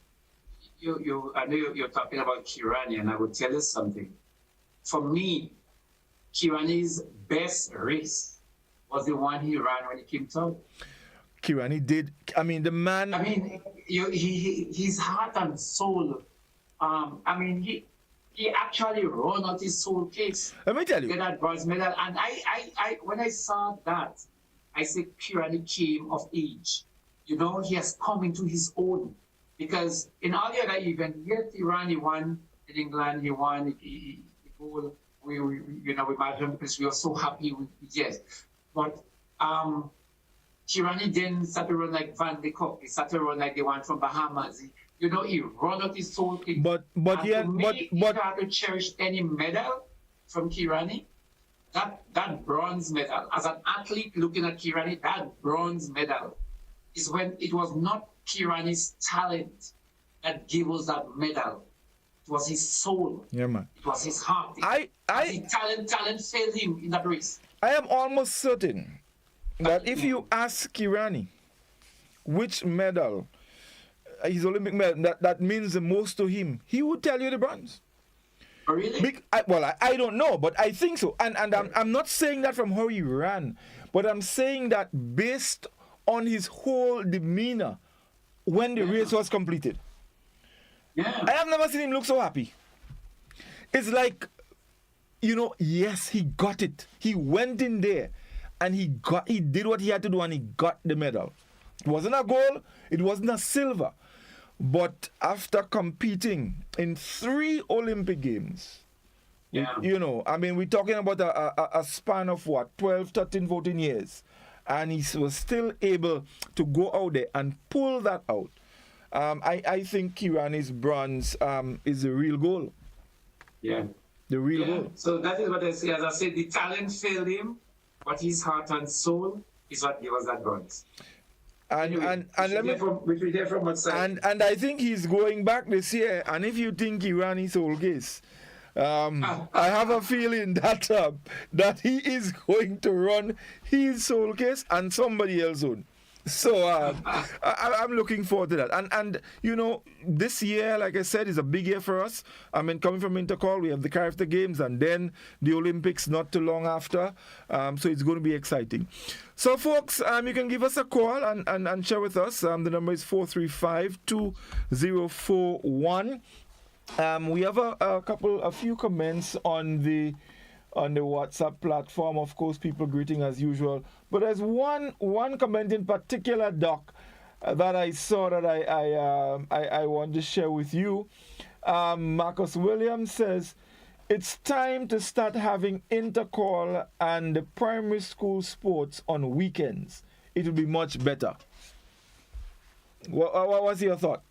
I know you're talking about Kirani, and I will tell you something. For me, Kirani's best race was the one he ran when he came to. Kirani did. The man. His heart and soul I mean, he actually run out his soul case. Let me tell you. Get that bronze medal. And I when I saw that, I said Kirani came of age. You know, he has come into his own. Because in all the other events, yes, Iran, he won in England, he won, he goal. We marched him because we were so happy with yes. But Kirani didn't start to run like Van de Kock. He started to run like the one from Bahamas. He run out his soul case. But if you have to cherish any medal from Kirani, that bronze medal, as an athlete looking at Kirani, that bronze medal is when it was not Kirani's talent that gave us that medal. It was his soul. Yeah, man. It was his heart. His talent failed him in that race. I am almost certain that if you ask Kirani which medal, his Olympic medal, that means the most to him, he would tell you the bronze. Oh, really? I don't know, but I think so. And I'm not saying that from how he ran, but I'm saying that based on his whole demeanor when the race was completed. Yeah. I have never seen him look so happy. It's like, yes, he got it. He went in there and he did what he had to do and he got the medal. It wasn't a gold, it wasn't a silver. But after competing in 3 Olympic Games, we're talking about a span of 12, 13, 14 years. And he was still able to go out there and pull that out. I think Kirani's bronze is the real goal. Yeah. The real goal. So that is what I say. As I said, the talent failed him, but his heart and soul is what gave us that bronze. And I think he's going back this year. And if you think Kirani's soul case, I have a feeling that he is going to run his soul case and somebody else's own. So I'm looking forward to that. And this year, like I said, is a big year for us. I mean, coming from Intercall, we have the Character Games and then the Olympics not too long after. So it's going to be exciting. So, folks, you can give us a call and share with us. The number is 435-2041. We have a few comments on the WhatsApp platform. Of course, people greeting as usual. But there's one comment in particular, Doc, that I saw that I want to share with you. Marcus Williams says, it's time to start having intercall and the primary school sports on weekends. It will be much better. What was your thought?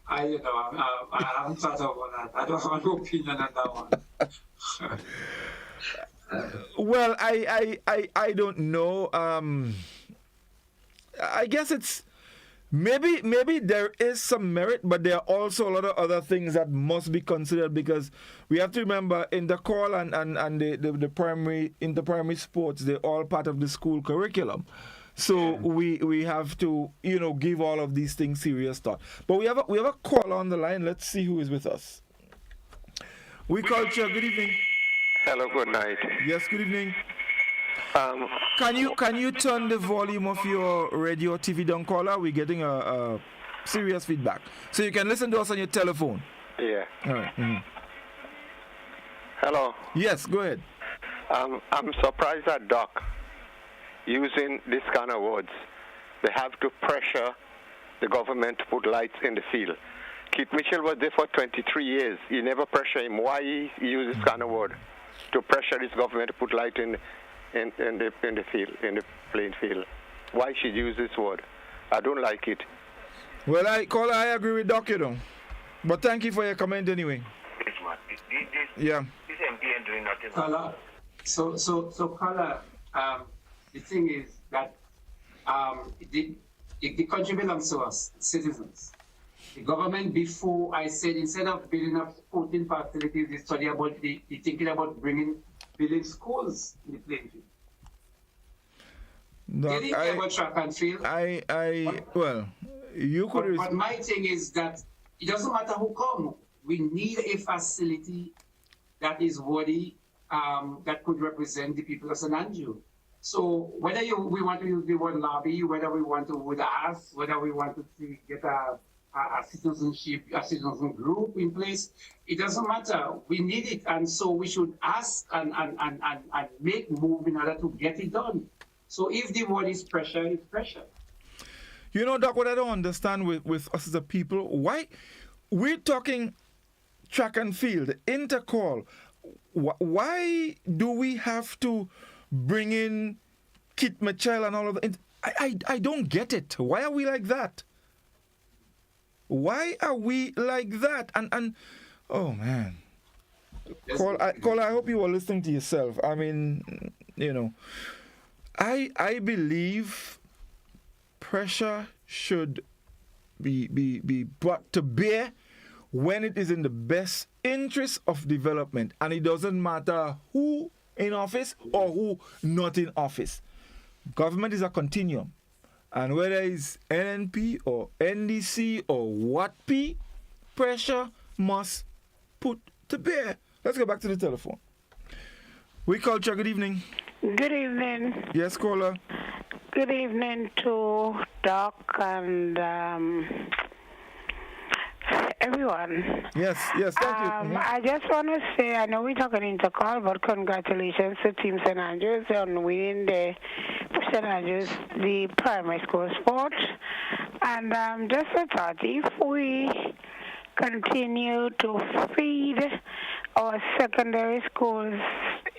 I haven't thought about that. I don't have an opinion on that one. Well, I don't know. I guess it's maybe there is some merit, but there are also a lot of other things that must be considered, because we have to remember in the call and the primary sports, they're all part of the school curriculum. So we have to give all of these things serious thought. But we have a call on the line. Let's see who is with us. We Culture. Good evening. Hello. Good night. Yes. Good evening. Can you turn the volume of your radio or TV down, caller? We're getting a serious feedback. So you can listen to us on your telephone. Yeah. All right. Mm-hmm. Hello. Yes. Go ahead. I'm surprised at Doc using this kind of words. They have to pressure the government to put lights in the field. Keith Mitchell was there for 23 years. He never pressure him. Why he use this kind of word to pressure this government to put light in the field, in the playing field? Why should use this word? I don't like it. Well, I agree with Doc, but thank you for your comment anyway. Yeah. This MP ain't doing nothing. Carla, so Carla, the thing is that the country belongs to us, citizens. The government, before I said, instead of building up sporting facilities, they study about the thinking about building schools in the playing field. No, they didn't care about track and field. You could. But my thing is that it doesn't matter who come. We need a facility that is worthy, that could represent the people of St. Andrew. So whether we want to use the word lobby, whether we want to would ask, whether we want to get a a citizen group in place. It doesn't matter. We need it, and so we should ask and make move in order to get it done. So if the word is pressure, it's pressure. You know, Doc, what I don't understand with us as a people, why we're talking track and field, intercall. Why do we have to bring in Kit Mitchell and all of that? I don't get it. Why are we like that? Why are we like that? And oh man, Cole, I hope you were listening to yourself. I mean, you know, I believe pressure should be brought to bear when it is in the best interest of development, and it doesn't matter who in office or who not in office. Government is a continuum, and whether it's NNP or NDC or what P, pressure must put to bear. Let's go back to the telephone. We Culture, good evening. Good evening. Yes, caller. Good evening to Doc and everyone. Yes, thank you. I just want to say, I know we're talking intercall, but congratulations to Team St. Andrews on winning the St. Andrews, the primary school sport. And just a thought, if we continue to feed our secondary schools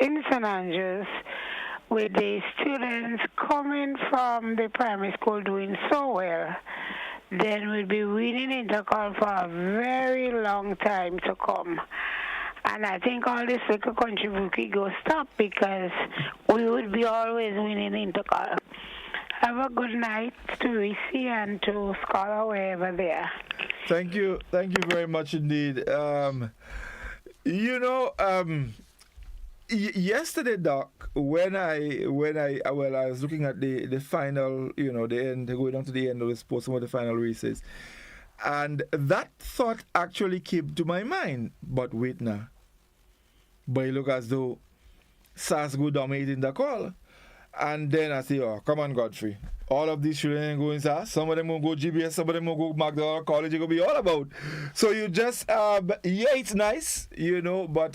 in St. Andrews with the students coming from the primary school doing so well, then we'll be winning intercall for a very long time to come. And I think all this little contribution go stop because we would be always winning intercall. Have a good night to Reese and to Scholar wherever they are. Thank you very much indeed. Yesterday, Doc, when I was looking at the final, the end, going down to the end of the sports, some of the final races, and that thought actually came to my mind. But wait now, but it look as though SAS go dominating the call, and then I say, oh, come on, Godfrey. All of these children ain't going SAS. Some of them will go GBS, some of them will go McDonald College. It's going to be all about. So you just, it's nice, but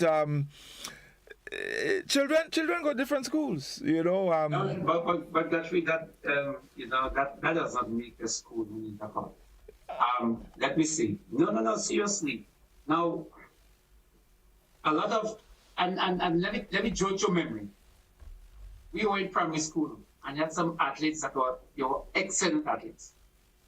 children go different schools, No, but Godfrey, that does not make a school win the call. Let me see. No, seriously. Now, a lot of, and let me jog your memory. We were in primary school, and you had some athletes that were excellent athletes.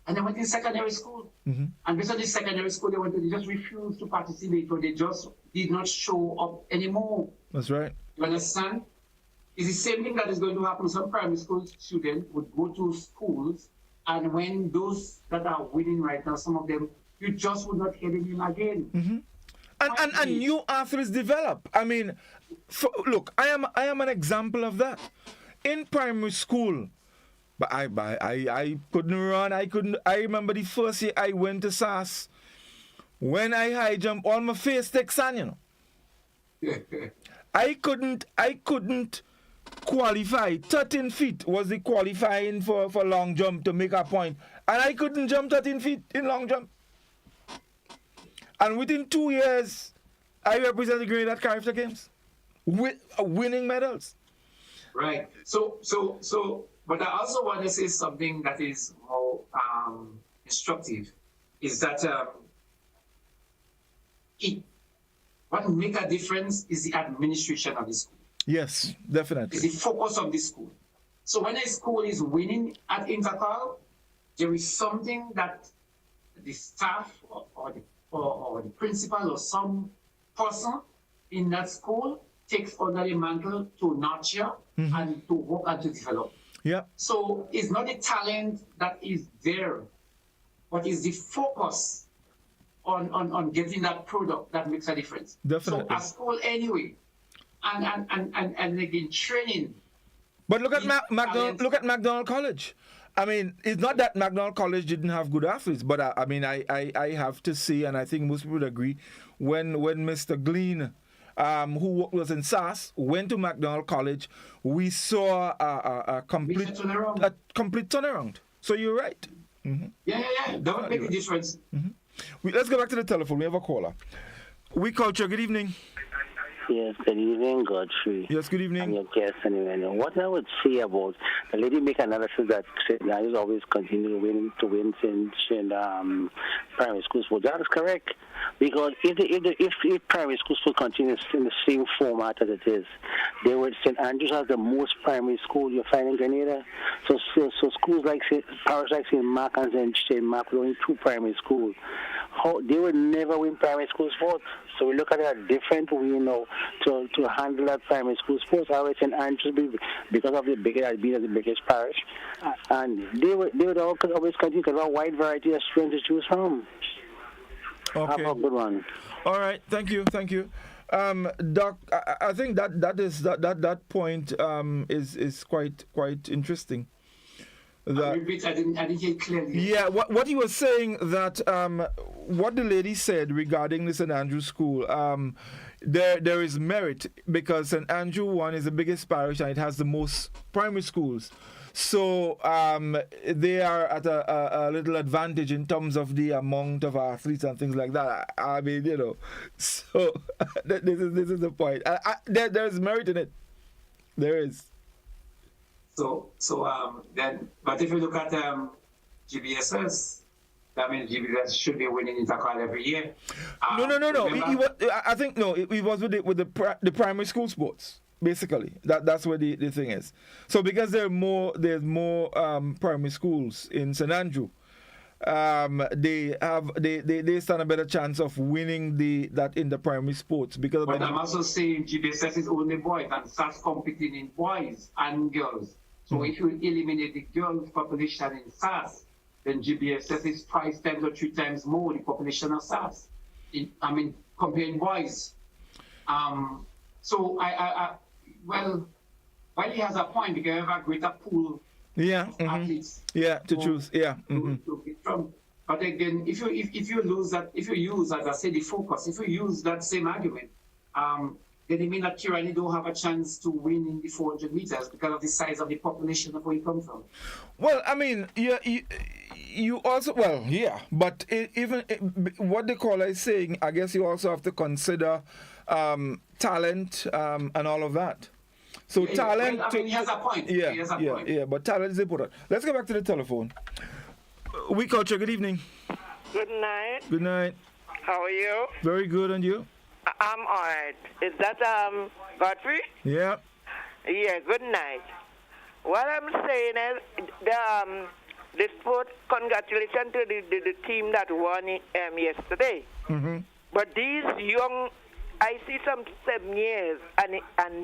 And they went in secondary school. Mm-hmm. And based on the secondary school, they just refused to participate, or they just did not show up anymore. That's right. You understand? It's the same thing that is going to happen. Some primary school students would go to schools, and when those that are winning right now, some of them, you just would not hear them again. Mm-hmm. And new athletes develop. I mean, look, I am an example of that. In primary school, but I couldn't run. I remember the first year I went to SAS. When I high jump, all my face takes on, I couldn't qualify. 13 feet was the qualifying for long jump to make a point. And I couldn't jump 13 feet in long jump. And within 2 years, I represented Grenada at character games, winning medals. Right. So, but I also want to say something that is more instructive, is that what make a difference is the administration of the school. Yes, definitely. It's the focus of the school. So when a school is winning at intercall, there is something that the staff or the principal or some person in that school takes under the mantle to nurture and to work and to develop. Yeah. So it's not the talent that is there, but it's the focus on getting that product that makes a difference. Definitely. So a school anyway, and again training. But look at McDonald College. I mean, it's not that McDonald College didn't have good athletes, but I have to say, and I think most people would agree, when Mr. Glean, who was in SAS, went to McDonald College, we saw a complete turnaround. So you're right. That would make a difference. Let's go back to the telephone. We have a caller. We Culture, good evening. Yes, good evening, Godfrey. Yes, good evening. And your guest, anyway. And what I would say about the lady make analysis that St. always continue to win in primary schools. Well, that is correct, because if primary schools will continue in the same format as it is, they would St. Andrews has the most primary school you find in Grenada. So schools like parish like St. Mark and St. Mark with only 2 primary schools. They would never win primary school sports. So we look at it a different way now to handle that primary school sports. I would say Andrews, because of the biggest, being the biggest parish, and they would always continue to have a wide variety of students to choose from. Okay. Have a good one. All right. Thank you. Doc, I think that point is quite interesting. Repeat, I didn't hear clearly. Yeah, what he was saying that what the lady said regarding the St. Andrew School, there is merit because St. Andrew one is the biggest parish and it has the most primary schools. So they are at a little advantage in terms of the amount of athletes and things like that. I mean, so this is the point. There's merit in it. There is. So then, but if you look at GBSS, I mean, GBSS should be winning Intercall every year. No. I think it was with the primary school sports. Basically, that's where the thing is. So because there's more primary schools in St. Andrew, they stand a better chance of winning that in the primary sports because. But I'm also saying GBSS is only boys and starts competing in boys and girls. So if you eliminate the girls' population in SAS, then GBSS is 5 times or 3 times more the population of SAS. Comparing boys. So well, he has a point because you have a greater pool of athletes. Yeah, to choose. Yeah. To pick from. But again, if you use, as I say, the focus, if you use that same argument, then it means that Tirani don't have a chance to win in the 400 meters because of the size of the population of where you come from. Well, I mean, you also, but what the caller is saying, I guess you also have to consider talent and all of that. So talent. He has a point. Yeah, but talent is important. Let's go back to the telephone. We Culture, good evening. Good night. Good night. How are you? Very good, and you? I'm all right. Is that Godfrey? Yeah. Yeah, good night. What I'm saying is the sport, congratulations to the team that won yesterday. Mm-hmm. But these young, I see some 7 years and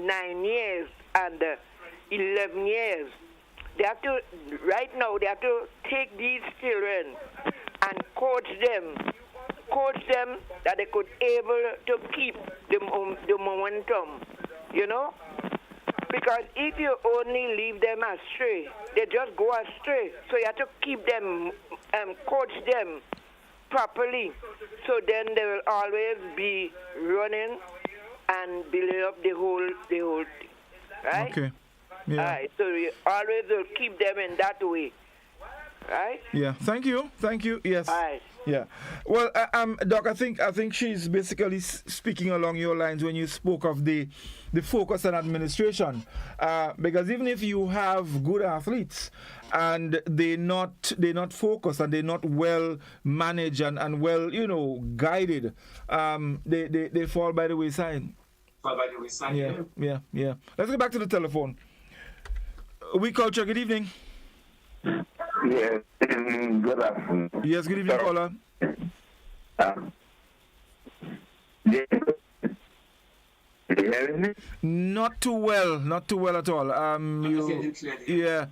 9 years and 11 years. They have to, right now, they have to take these children and coach them that they could able to keep the momentum, because if you only leave them astray, they just go astray. So you have to keep them, coach them properly, so then they will always be running and building up the whole thing, right? Okay. Yeah. All right. So you always will keep them in that way, right? Yeah. Thank you. Yes. All right. Yeah. Well, Doc, I think she's basically speaking along your lines when you spoke of the focus on administration, because even if you have good athletes and they're not focused and they're not well managed and well guided, they fall by the wayside. Yeah. Let's go back to the telephone. We Culture, good evening. Yes, good afternoon. Yes, good evening, caller. Not too well at all. Yeah.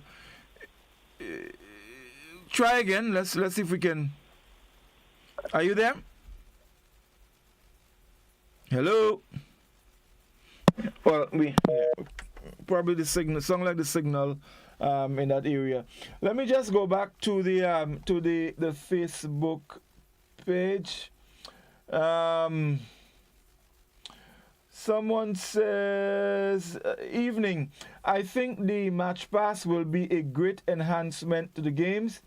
Try again. Let's see if we can. Are you there? Hello. Well, probably the signal, sound like the signal in that area. Let me just go back to the Facebook page. Someone says, evening. I think the match pass will be a great enhancement to the games.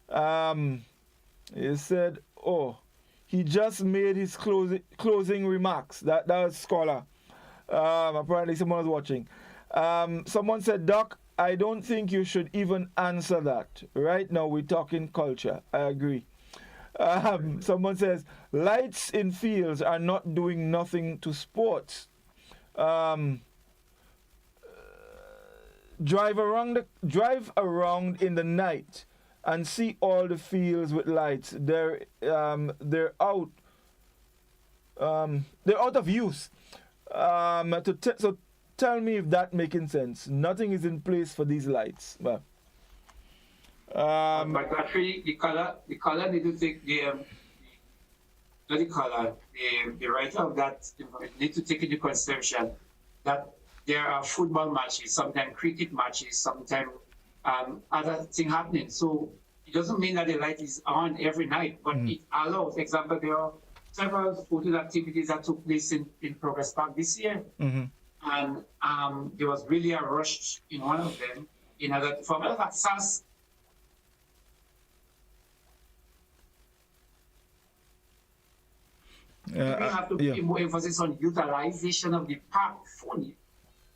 He said, oh, he just made his closing remarks. That was scholar. Apparently someone was watching. Someone said, Doc, I don't think you should even answer that. Right now we're talking culture. I agree. Someone says, lights in fields are not doing nothing to sports. Drive around in the night and see all the fields with lights. They're out of use. So tell me if that making sense. Nothing is in place for these lights. But actually, the color need to take the writer of that need to take into consideration that there are football matches, sometimes cricket matches, sometimes other thing happening. So it doesn't mean that the light is on every night, but it allows. For example, there are several photo activities that took place in Progress Park this year, and there was really a rush in one of them. In order for matter of fact, SAS. We have to put more emphasis on utilization of the park fully.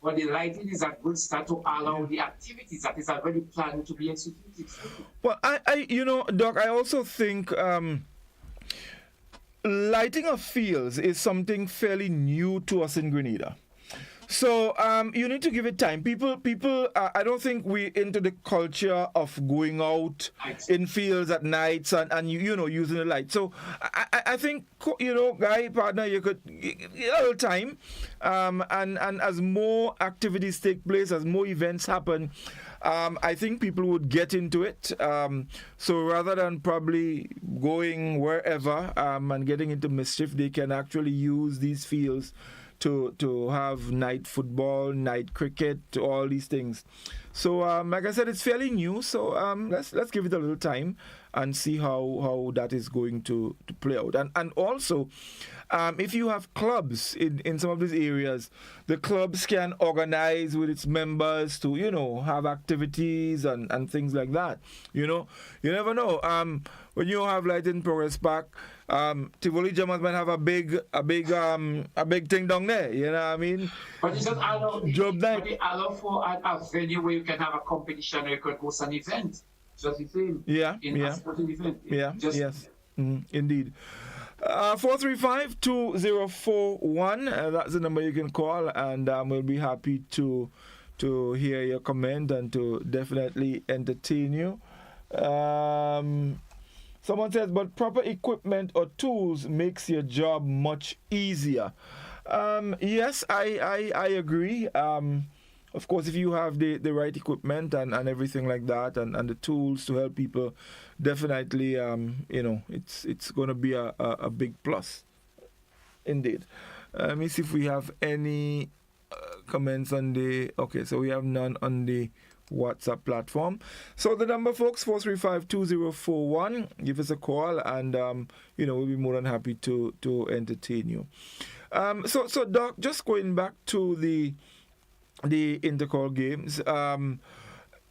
But the lighting is a good start to allow the activities that is already planned to be executed. Well, Doc, I also think lighting of fields is something fairly new to us in Grenada. So you need to give it time. People. I don't think we're into the culture of going out in fields at nights and using the light. So I think guy partner, you could get a little time, and as more activities take place, as more events happen, I think people would get into it. So rather than probably going wherever and getting into mischief, they can actually use these fields to have night football, night cricket, all these things. So like I said, it's fairly new. So let's give it a little time and see how that is going to play out. And also, if you have clubs in some of these areas, the clubs can organize with its members to have activities and things like that. You never know. When you have Light in Progress Park, Tivoli Jamas might have a big thing down there. You know what I mean? But it's just allow for a venue where you can have a competition or you could host an event. Just the same. Yeah. A sporting event. Yes. Indeed. 435-2041. That's the number you can call, and we'll be happy to hear your comment and to definitely entertain you. Someone says, but proper equipment or tools makes your job much easier. Yes, I agree. Of course, if you have the right equipment and everything like that and the tools to help people, definitely, it's going to be a big plus. Indeed. Let me see if we have any comments on the... Okay, so we have none on the WhatsApp platform. So the number, folks, 435-2041. Give us a call and, we'll be more than happy to entertain you. So Doc, just going back to the intercall games.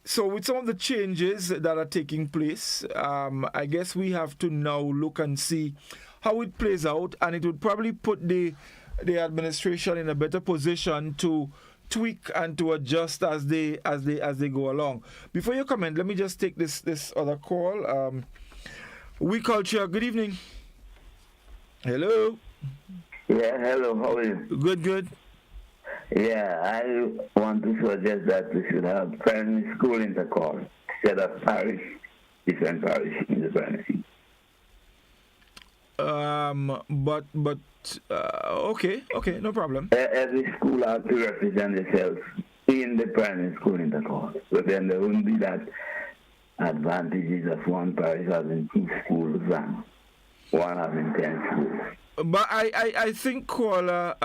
So with some of the changes that are taking place, I guess we have to now look and see how it plays out, and it would probably put the administration in a better position to tweak and to adjust as they go along. Before you comment, let me just take this other call. Oui Culture, good evening. Hello. Yeah, hello, how are you? Good. Yeah, I want to suggest that we should have primary school intercall instead of different parish in the primary. Okay, no problem. Every school has to represent themselves in the primary school intercall. But then there wouldn't be that advantages of one parish having 2 schools and one having 10 schools. But I think, caller,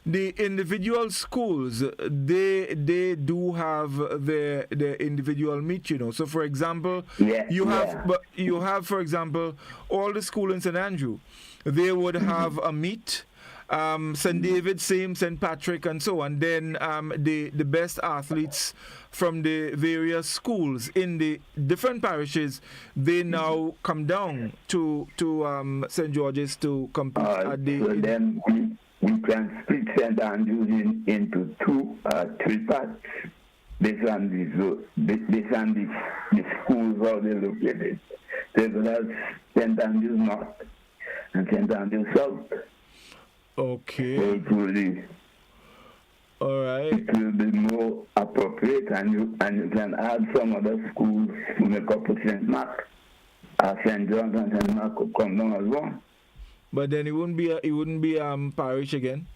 the individual schools, they do have their individual meet, So for example, you have for example all the school in St. Andrew, they would have a meet, St. David, same, St. Patrick, and so on. Then the best athletes from the various schools in the different parishes, they now come down to St. George's to compete at the. So then we can split St. Andrews into three parts. Based on the schools how they located. So that's St. Andrews North and St. Andrews South. Okay. So it will be more appropriate, and you can add some other schools to make up for St. Mark. St. John's and St. Mark could come down as well. But then it wouldn't be parish again.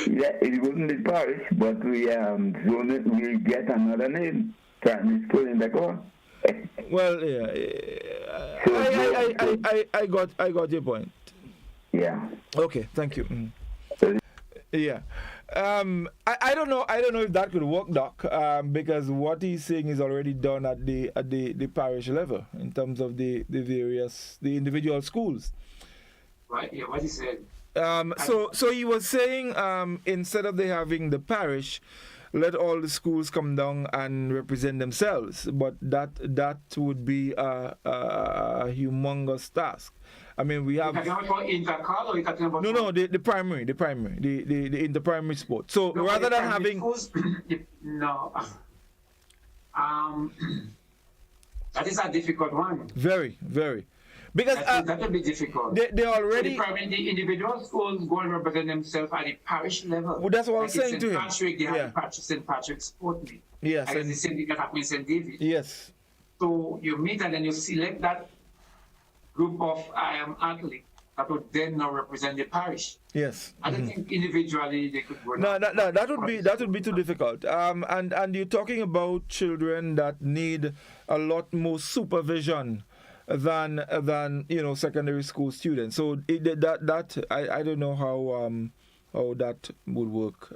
Yeah, it wouldn't be parish, but we get another name, primary school in the core. Well, yeah, I got your point. Yeah. Okay, thank you. Yeah. I don't know if that could work, Doc, because what he's saying is already done at the parish level in terms of the individual schools. Right. Yeah. What he said. So he was saying instead of they having the parish, let all the schools come down and represent themselves. But that would be a humongous task. I mean, we have. Are you talking about intercol or are you talking about? No, the primary, the inter-primary sport. So no, rather than having. No. That is a difficult one. Very, very. Because that will be difficult. They already. So the individual schools go and represent themselves at the parish level. Well, that's what I was saying to him. Patrick, they have St. Patrick Sport Meet. Yes. And the same thing that happened in St. David. Yes. So you meet and then you select that group of athletes that would then now represent the parish. Yes. I don't think individually they could go. No, that would be too difficult. And you're talking about children that need a lot more supervision than secondary school students. So I don't know how that would work.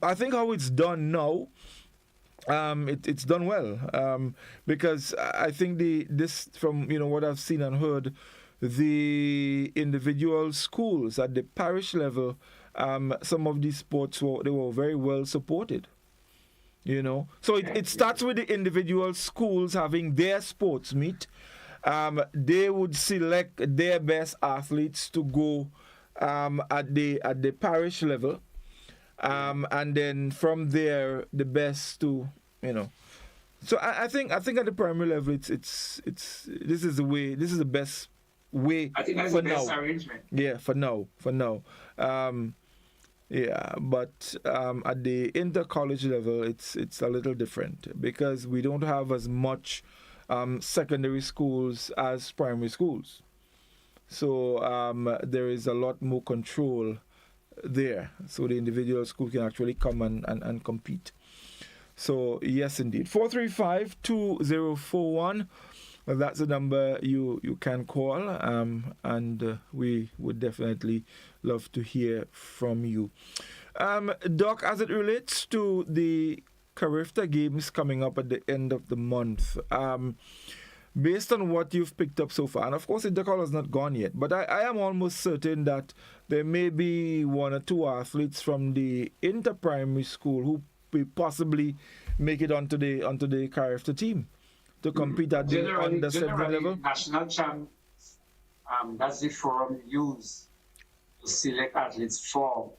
I think how it's done now, it's done well, because I think this from what I've seen and heard, the individual schools at the parish level, some of these sports were very well supported. So it starts with the individual schools having their sports meet. They would select their best athletes to go at the parish level, and then from there the best to So I think at the primary level, this is the best way. I think that's the best arrangement. Yeah, for now. Yeah, but at the inter-college level, it's a little different because we don't have as much secondary schools as primary schools. So there is a lot more control there. So the individual school can actually come and compete. So yes, indeed. 435-2041. That's the number you can call, and we would definitely love to hear from you. Doc, as it relates to the Carifta Games coming up at the end of the month, based on what you've picked up so far, and of course the call has not gone yet, but I am almost certain that there may be one or two athletes from the inter-primary school who will possibly make it onto the Carifta team to compete at the under 7 level. National champs, that's the forum used to select athletes for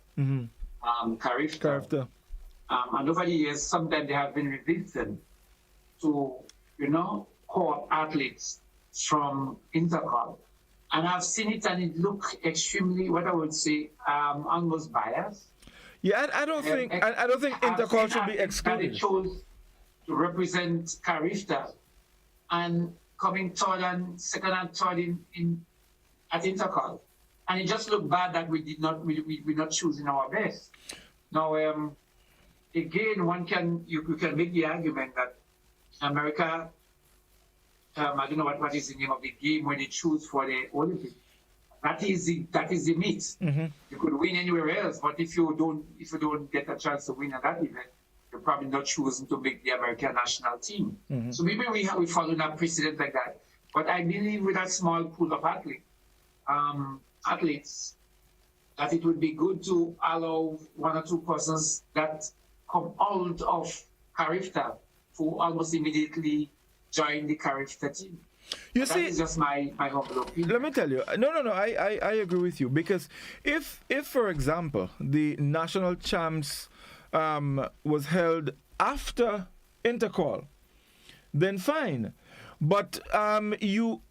Carifta. And over the years, sometimes they have been revisited to, call athletes from Intercol. And I've seen it and it looked extremely, what I would say, almost biased. Yeah, I don't think Intercol should be excluded. They chose to represent Carifta and coming second and third at Intercol. And it just looked bad that we're not choosing our best. Now, again, you can make the argument that America, I don't know what is the name of the game when they choose for the Olympics. That is the meet. Mm-hmm. You could win anywhere else, but if you don't get a chance to win at that event, you're probably not choosing to make the American national team. Mm-hmm. So maybe we follow that precedent like that. But I believe with that small pool of athletes, athletes that it would be good to allow one or two persons that come out of Carifta to almost immediately join the Carifta team. You see, that is just my humble opinion. Let me tell you. No. I agree with you, because if for example the national champs was held after Intercall, then fine. But you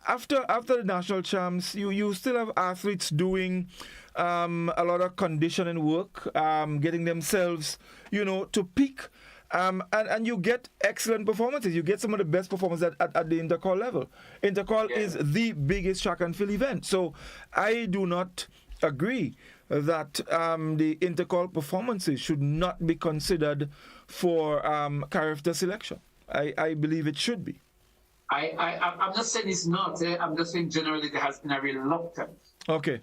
after the national champs, you still have athletes doing a lot of conditioning work, getting themselves, to peak. And you get excellent performances. You get some of the best performances at the Intercall level. Intercall is the biggest track and field event. So I do not agree that the Intercall performances should not be considered for Carifta selection. I believe it should be. I'm not saying it's not. I'm just saying generally there has been a reluctance. Okay.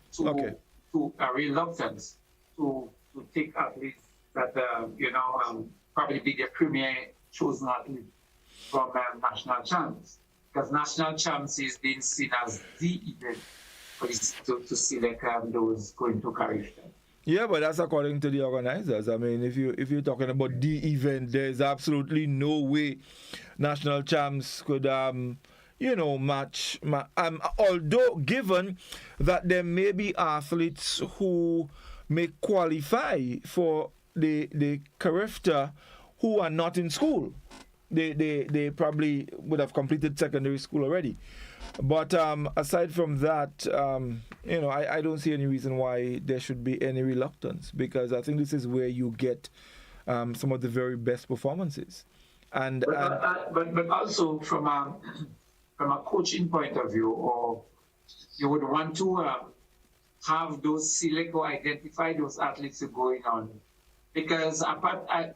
To a reluctance to take athletes that probably be the premier chosen athlete from national champs, because national champs is being seen as the event for this, to select those going to Carifta. Yeah, but that's according to the organizers. I mean, if you're talking about the event, there's absolutely no way national champs could match. Although given that there may be athletes who may qualify for the Carifta who are not in school. They probably would have completed secondary school already. But aside from that, I don't see any reason why there should be any reluctance, because I think this is where you get some of the very best performances. But also from a coaching point of view, or you would want to have those select or identify those athletes going on, because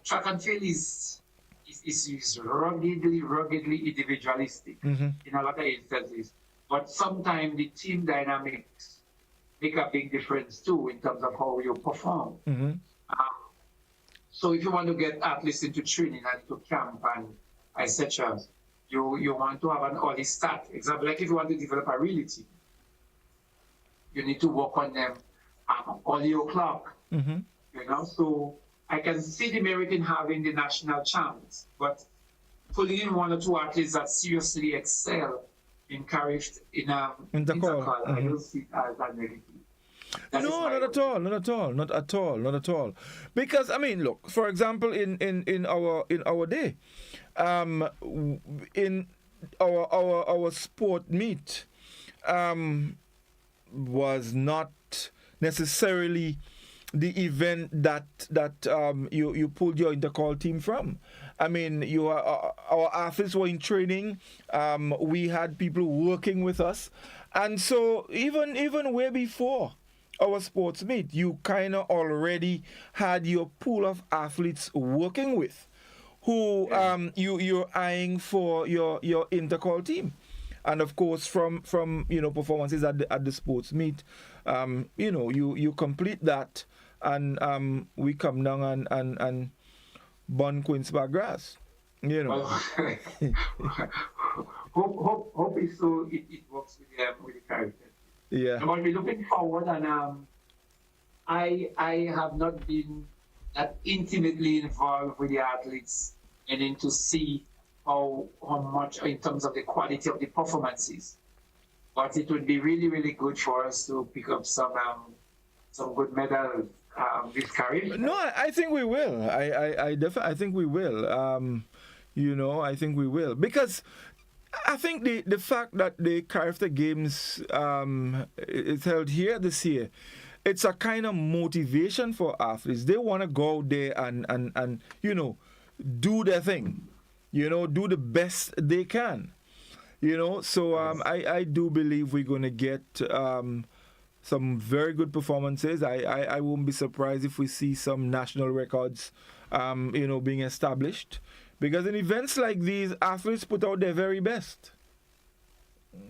track and field is ruggedly individualistic in a lot of instances. But sometimes the team dynamics make a big difference too in terms of how you perform. So if you want to get athletes into training and into camp and etc., you want to have an early start. Example, like if you want to develop a relay team, you need to work on them early o'clock. So I can see the merit in having the national champs, but pulling in one or two athletes that seriously excel in Intercall, I don't see it as a negative. No, not at all. Because I mean, look, for example, in our day, in our sport meet, was not necessarily the event that you pulled your Intercall team from. I mean, our athletes were in training. We had people working with us, and so even way before our sports meet, you kind of already had your pool of athletes working with, who you're eyeing for your Intercall team. And of course, from performances at the sports meet, you complete that, and we come down and burn Queenspark grass. Hope is so it works with the character. Yeah. But we're looking forward, and I have not been that intimately involved with the athletes, and to see how much in terms of the quality of the performances. But it would be really, really good for us to pick up some good medals this career. No, I think we will. I definitely think we will. I think we will, because I think the fact that the Carifta Games is held here this year, it's a kind of motivation for athletes. They want to go out there and do their thing, do the best they can, So I do believe we're going to get some very good performances. I won't be surprised if we see some national records, being established. Because in events like these, athletes put out their very best.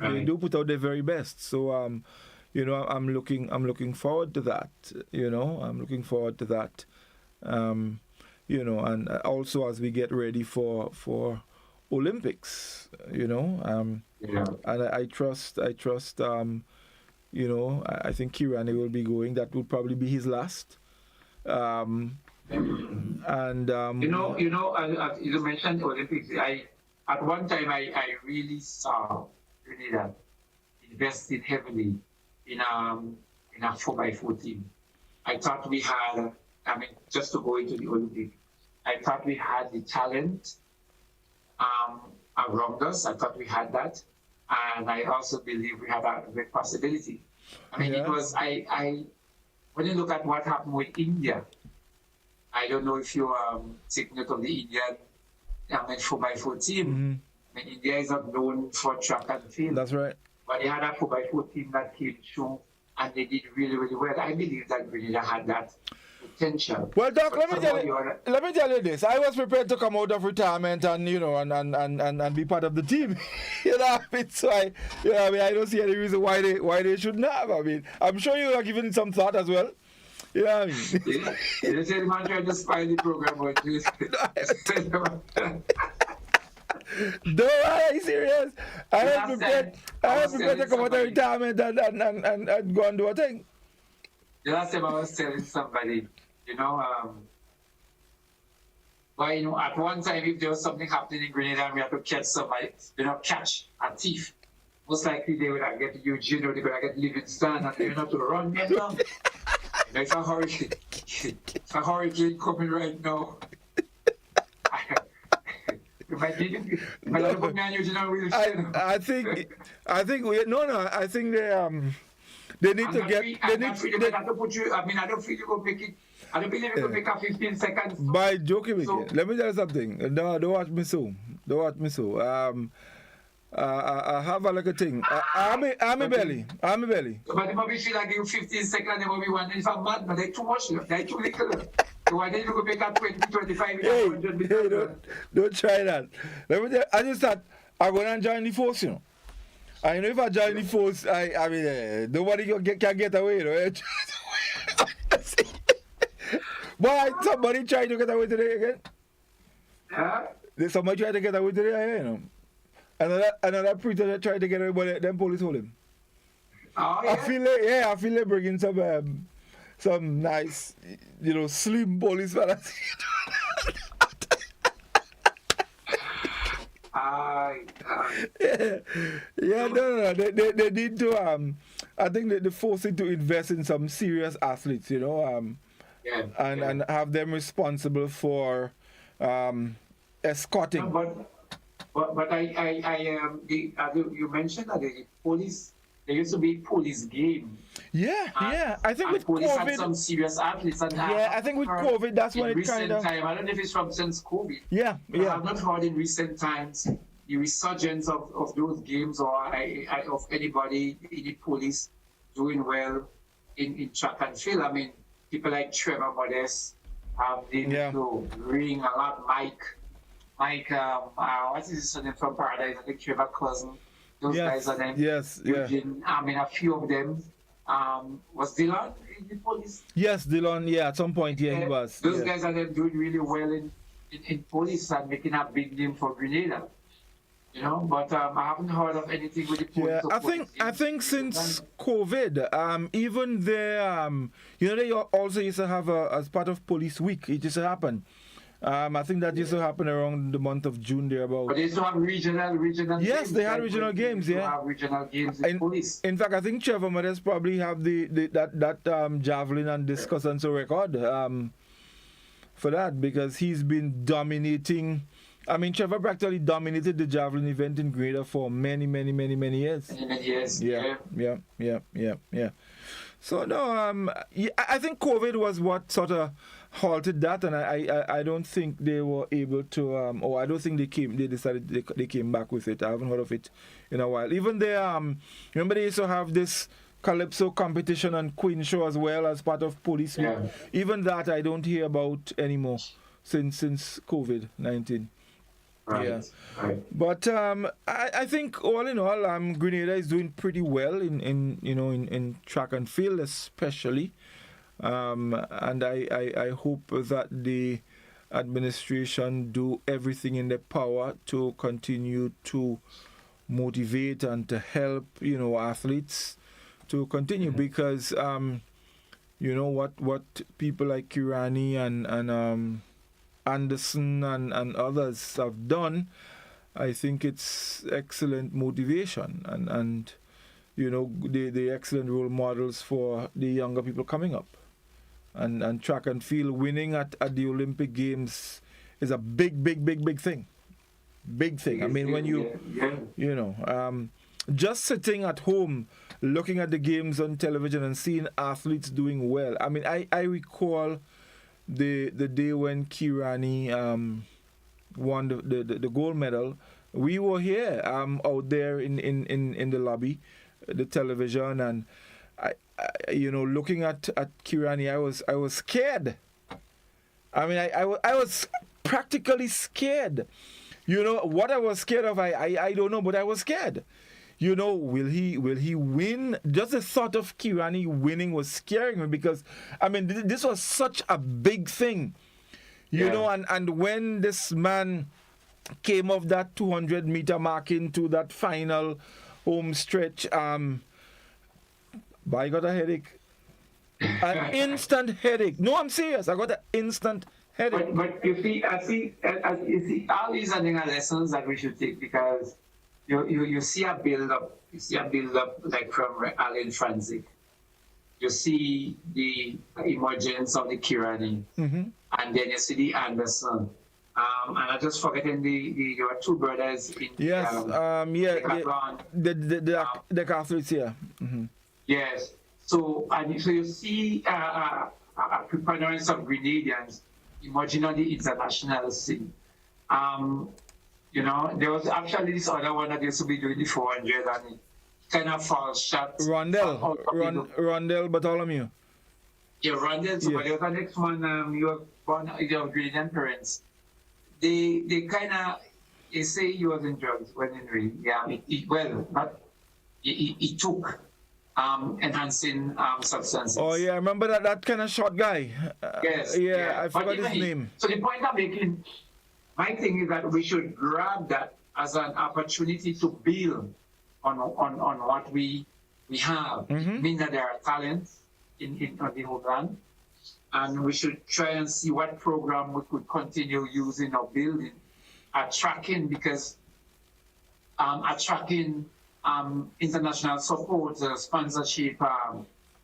They do put out their very best. So, I'm looking forward to that. I'm looking forward to that. And also as we get ready for Olympics. And I trust. I think Kirani will be going. That would probably be his last. And you mentioned Olympics. At one time I really saw Trinidad invested heavily in a 4x4 team. I thought we had, just to go into the Olympics, I thought we had the talent around us. I thought we had that, and I also believe we had a great possibility. It was when you look at what happened with India. I don't know if you take note of the Indian 4x4 team. Mm-hmm. India is not known for track and field. That's right. But they had a 4x4 team that came through, and they did really, really well. I believe that Grenada had that potential. Well, Doc, let me tell you this. I was prepared to come out of retirement and and be part of the team. So I don't see any reason why they shouldn't have. I'm sure you are giving some thought as well. You know what I mean? They say the man tried to spy the program, but no, are you serious? I am prepared to come out of retirement and go and do a thing. The last time I was telling somebody, at one time, if there was something happening in Grenada and we had to catch somebody, catch a thief, most likely they would have get Eugene or they would have get Livingston and they would have to run them down. It's a hurricane coming right now. I think they need to get. I don't feel you're going to make it. I don't believe you're going to make a 15 seconds. By joking with you, let me tell you something. No, don't watch me so. I have a little thing. Army belly. But they probably feel like you 15 seconds, they will be wondering if I'm mad, but they're too much. They're too little. Why did you make up 20, 25? Hey, don't try that. Let me tell you, I just thought I'm going to join the force, I know if I join the force, nobody can get away, Boy, somebody tried to get away today again. Huh? Somebody tried to get away today, Another preacher tried to get away, but then police hold him. Oh, yeah? I feel like bringing some nice, slim police fellas. No. They need to. I think they force it to invest in some serious athletes, and have them responsible for escorting. But you mentioned that the police. There used to be police game. Yeah. I think with police COVID, had some serious athletes. I think with COVID, that's when it kind of. I don't know if it's from since COVID. Yeah. I've not heard in recent times the resurgence of those games or of anybody in the police doing well in track and field. People like Trevor Modest to ring a lot. Mike, what is his name from Paradise? I think Trevor Cousin. Those guys are them. Yes, Eugene, a few of them. Was Dylan in the police? Yes, Dylan, at some point, he was. Those guys are them doing really well in police and making a big name for Grenada. But I haven't heard of anything with the police. I think since COVID, even there, they also used to have as part of Police Week, it used to happen. I think that used to happen around the month of June thereabout. But they used to have regional games. Yes, they had regional games, have regional games in police. In fact, I think Trevor Modest probably have that javelin and discus and so record for that because he's been dominating. Trevor practically dominated the javelin event in Grenada for many years. Many years. Yeah. So no, I think COVID was what sort of halted that, and I don't think they were able to, or I don't think they decided they came back with it. I haven't heard of it in a while. Even they, remember they used to have this Calypso competition and Queen show as well as part of Police Week. Yeah. Even that I don't hear about anymore since COVID-19. Right. But I think all in all, Grenada is doing pretty well in track and field, especially, and I hope that the administration do everything in their power to continue to motivate and to help athletes to continue because you know what people like Kirani and Anderson and others have done. I think it's excellent motivation and you know the excellent role models for the younger people coming up. And track and field winning at the Olympic Games is a big thing. Big thing. I mean, when you know, just sitting at home looking at the games on television and seeing athletes doing well. I mean, I recall the day when Kirani won the gold medal. We were here out there in the lobby, the television, and I you know, looking at Kirani, I was scared. I mean, I was practically scared. You know what I was scared of? I don't know, but I was scared. You know, will he win? Just the thought of Kirani winning was scaring me because I mean this was such a big thing. You know, and when this man came off that 200-meter mark into that final home stretch, I got a headache. An instant headache. No, I'm serious. I got an instant headache. But you see, all these are the lessons that we should take because you see a build up. You see a build up like from Alan Franzik. You see the emergence of the Kirani, and then you see the Anderson. And I just forgetting your two brothers in the athletes here. Yes. So you see a preponderance of Grenadians emerging on the international scene. You know, there was actually this other one that used to be doing the 400 and it kind of falls short. Rondell Bartholomew. Yeah, Rondell. So, but there was the next one. You were born of Grenadian parents. They kind of say he was in drugs when in real. Yeah, he took enhancing substances. Oh yeah, I remember that kind of short guy. Yes. Yeah, I forgot his name. So the point I'm making, my thing is that we should grab that as an opportunity to build on what we have. It means that there are talents on the homeland, and we should try and see what program we could continue using or building, attracting international support, sponsorship,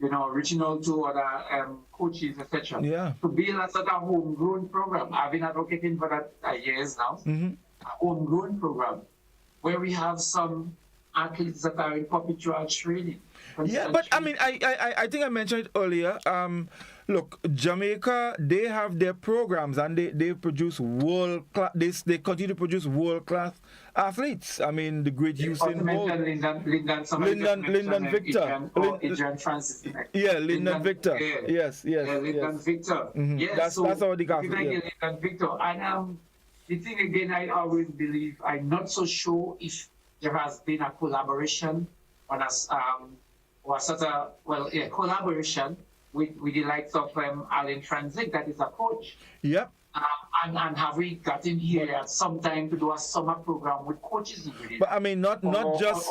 reaching out to other coaches, etc. Yeah. To build a sort of homegrown program. I've been advocating for that years now. A homegrown program where we have some athletes that are in perpetual training. Yeah, but I mean, I think I mentioned it earlier. Look, Jamaica, they have their programs and they produce world class. They continue to produce world class athletes. I mean, the great Usain Bolt, Lyndon Victor, Adrian Francis. Yeah, Lyndon Victor. Yes. Lyndon Victor. Yes, that's how they got it. Lyndon Victor. And the thing again, I always believe I'm not so sure if there has been a collaboration on collaboration with the likes of Alan Franzik, that is a coach. Yep. And have we got him here at some time to do a summer program with coaches? But I mean, not just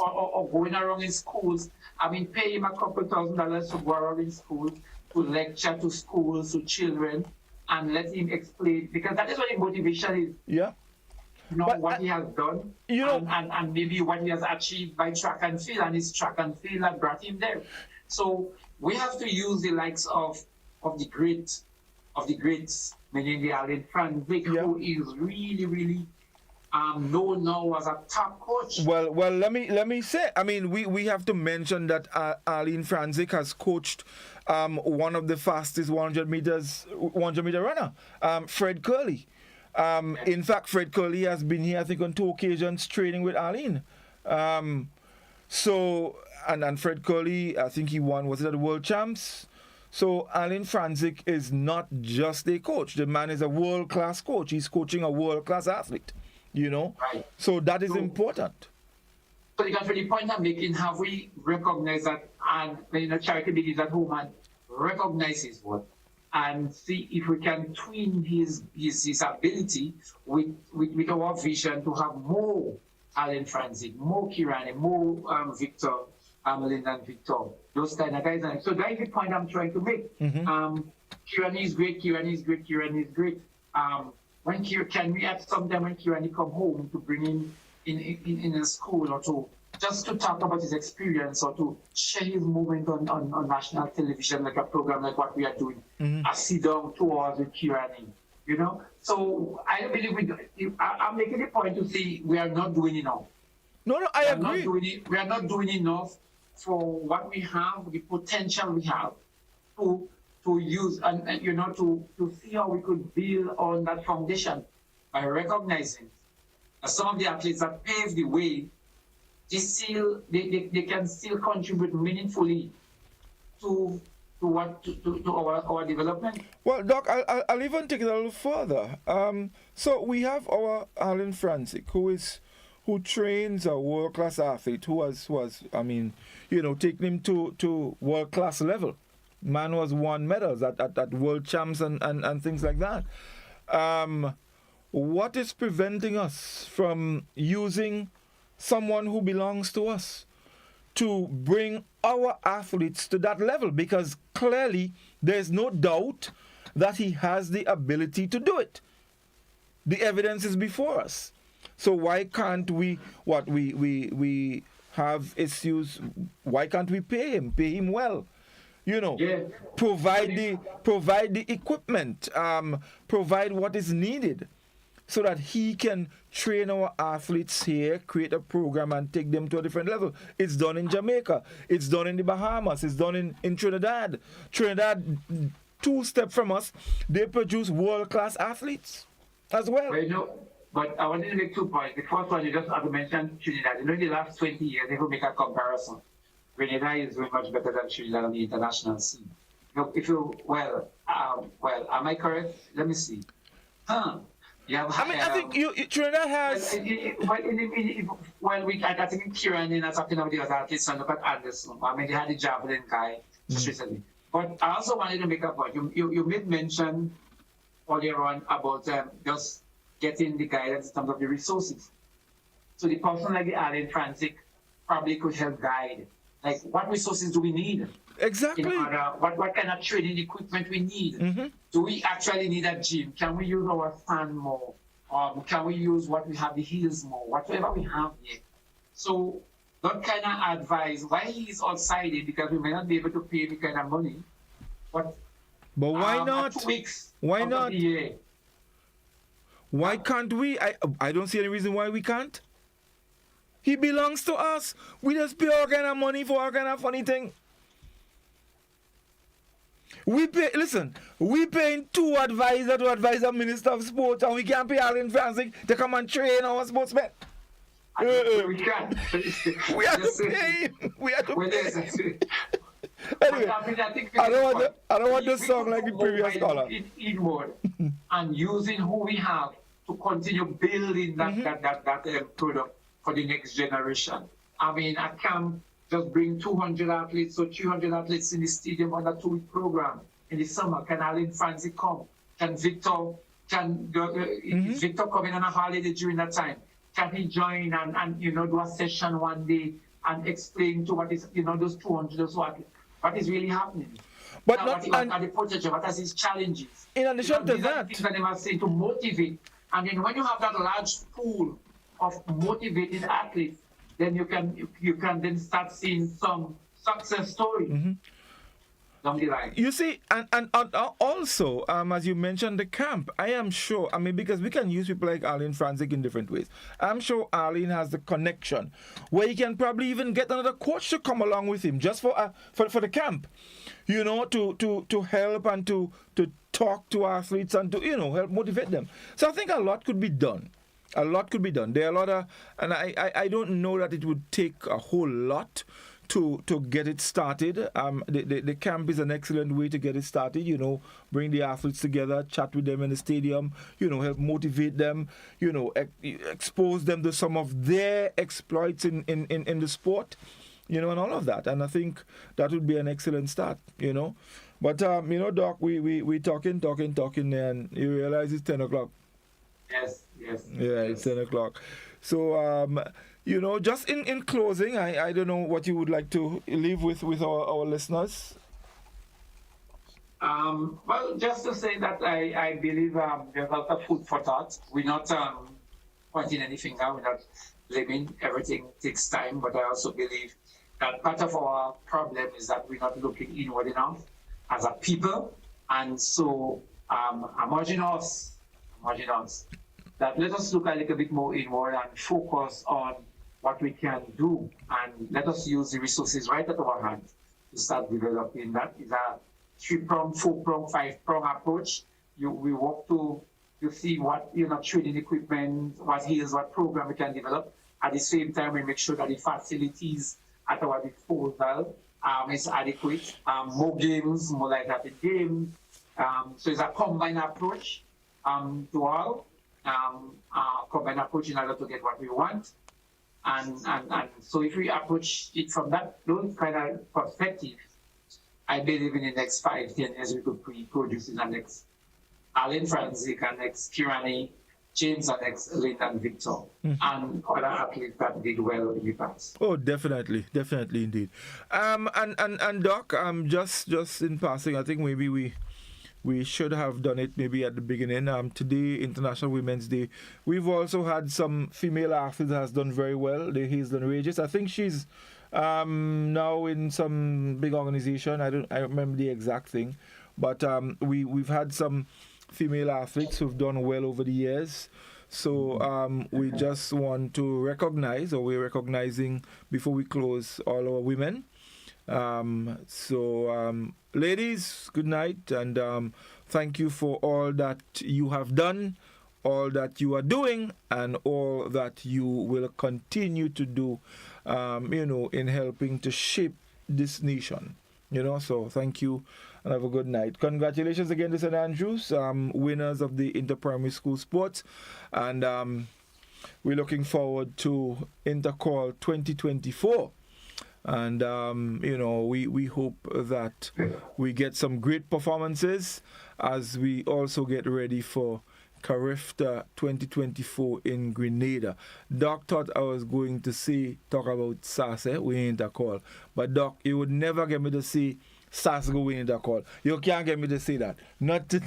going around in schools. I mean, pay him a couple $1,000 to go around in schools, to lecture to schools, to children, and let him explain, because that is what his motivation is. Yeah. What he has done, and maybe what he has achieved by track and field, and his track and field that brought him there. So we have to use the likes of the greats, meaning the Alan Franzik, who is really known now as a top coach. Well, let me say, I mean, we have to mention that Alan Franzik has coached one of the fastest 100 meter runner, Fred Curley. In fact, Fred Curley has been here, I think, on 2 occasions training with Arlene. So, and Fred Curley, I think he won, was it at the World Champs? So, Alan Franzik is not just a coach. The man is a world-class coach. He's coaching a world-class athlete, Right. So, that is important. So, the point I'm making, have we recognized that, and charity begins at home, and recognize his work, and see if we can twin his ability with our vision to have more Alan Franzik, more Kirani, more Victor, Amelin and Victor. Those kind of guys. So that is the point I'm trying to make. Kirani is great. Kirani is great. Kirani is great. Can we at some time when Kirani come home to bring in a school or to just to talk about his experience or to share his movement on national television, like a program like what we are doing, a sit down 2 hours with Kirani, you know? So I believe I'm making a point to say we are not doing enough. No, I agree. We are not doing enough for what we have, the potential we have to use and you know, to see how we could build on that foundation by recognizing that some of the athletes that paved the way, they can still contribute meaningfully to our development. Well, Doc, I'll even take it a little further. So we have our Alan Francis, who trains a world-class athlete, who was taking him to world-class level. Man was won medals at world champs and things like that. What is preventing us from using someone who belongs to us to bring our athletes to that level? Because clearly there's no doubt that he has the ability to do it. The evidence is before us. So why can't we have issues? Why can't we pay him well? You know, provide the equipment, provide what is needed so that he can train our athletes here, create a program and take them to a different level. It's done in Jamaica. It's done in the Bahamas. It's done in Trinidad. Trinidad, 2 steps from us, they produce world-class athletes as well. But I wanted to make 2 points. The first one, you just have to mention Trinidad. In the last 20 years, they will make a comparison. Trinidad is very much better than Trinidad on the international scene. Am I correct? Let me see. Yeah, I think Trinidad has. I think in Kieran and talking about the other athletes, and look at Anderson. I mean, they had the javelin guy just recently. But I also wanted to make a point. You made mention earlier on about just getting the guidance in terms of the resources. So the person like the Alan Francis probably could help guide. Like, what resources do we need? Exactly. What kind of training equipment we need? Do we actually need a gym? Can we use our fan more? Can we use what we have, the heels more? Whatever we have here. So that kind of advice, why he is outside it, because we may not be able to pay the kind of money. But why not? 2 weeks. Why not? Why can't we? I don't see any reason why we can't. He belongs to us. We just pay all kind of money for all kind of funny thing. We paying 2 advisors to advise the Minister of Sports, and we can't pay Alan Francis to come and train our sportsmen. We can't. We have to pay him. We have to pay him. Anyway, I don't want to sound like the previous caller. In mode and using who we have to continue building that product for the next generation. I mean, I can't just bring 200 athletes or 300 athletes in the stadium on a 2-week program in the summer. Can Alan Francis come? Can Victor come in on a holiday during that time? Can he join and do a session one day and explain to what is, those 200 or so athletes, what is really happening? But what are the potential? What are his challenges? In addition to that, things that they must say to motivate. And then when you have that large pool of motivated athletes, then you can then start seeing some success stories down the line. You see, and also, as you mentioned, the camp, I am sure, because we can use people like Arlene Francis in different ways. I'm sure Arlene has the connection where he can probably even get another coach to come along with him just for the camp, to help and to talk to athletes and to, help motivate them. So I think a lot could be done. A lot could be done. There are a lot of, and I don't know that it would take a whole lot to get it started. The camp is an excellent way to get it started. Bring the athletes together, chat with them in the stadium. Help motivate them. Expose them to some of their exploits in the sport. And all of that. And I think that would be an excellent start. But Doc, we talking, and you realize it's 10 o'clock. Yes. Yeah, it's 10 o'clock. So, just in closing, I don't know what you would like to leave with our listeners. Well, just to say that I believe there's a lot of food for thought. We're not pointing any finger, we're not blaming. Everything takes time, but I also believe that part of our problem is that we're not looking inward enough as a people. And so imagine us, that let us look a little bit more inward and focus on what we can do. And let us use the resources right at our hand to start developing. That is a 3-prong, 4-prong, 5-prong approach. We work to see what training equipment, what program we can develop. At the same time, we make sure that the facilities at our disposal is adequate. More games, more like that games. So it's a combined approach to all. Combined approach in order to get what we want. And so if we approach it from those kind of perspective, I believe in the next 5-10 years we could produce in the next Alan Franzik and next Kirani, James and next Lyndon Victor, and other athletes that did well in the past. Oh, definitely indeed. And Doc, just in passing, I think maybe we should have done it maybe at the beginning. Today, International Women's Day. We've also had some female athletes that has done very well. The Hazelden Rages. I think she's now in some big organization. I don't remember the exact thing, but we've had some female athletes who've done well over the years. So we just want to recognize, or we're recognizing before we close, all our women. Ladies, good night, and thank you for all that you have done, all that you are doing, and all that you will continue to do, in helping to shape this nation. So thank you and have a good night. Congratulations again to St. Andrews, winners of the Inter-Primary School Sports, and we're looking forward to Intercall 2024. And, we hope that we get some great performances as we also get ready for Carifta 2024 in Grenada. Doc thought I was going to talk about SAS, we ain't a call. But Doc, you would never get me to see SAS go win the call. You can't get me to say that. Not to...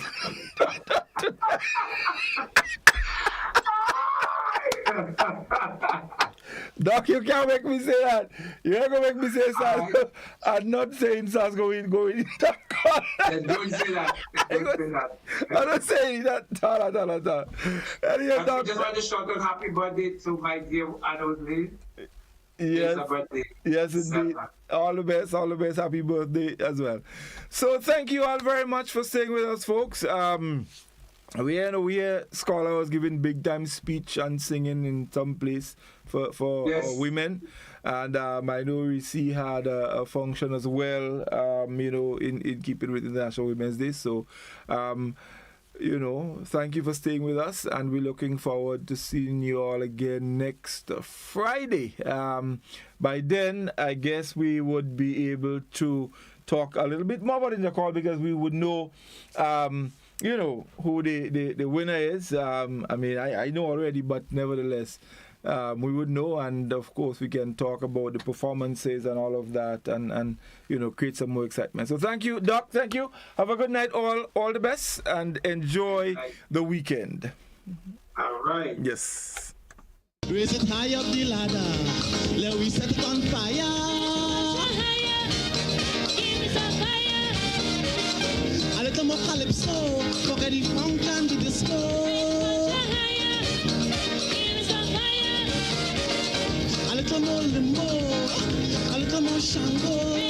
Doc, you can't make me say that. You're not going to make me say SAS. I'm not saying SAS go in the call. Don't say that. I'm not saying that. I just want to shout out happy birthday to my dear Anodli. Yes, indeed. All the best. Happy birthday as well. So thank you all very much for staying with us, folks. We hear Scholar was giving big time speech and singing in some place for women, and I know Risi had a function as well, in keeping with International Women's Day. So, thank you for staying with us, and we're looking forward to seeing you all again next Friday. By then, I guess we would be able to talk a little bit more about Intercall because we would know. Who the winner is. I know already, but nevertheless, we would know, and of course we can talk about the performances and all of that, and create some more excitement. So thank you, Doc. Thank you. Have a good night, all the best, and enjoy the weekend. All right. Yes. Raise it high up the ladder. Let we set it on fire. A little more calypso, forget the funk and the disco. A little more limbo, a little more shango.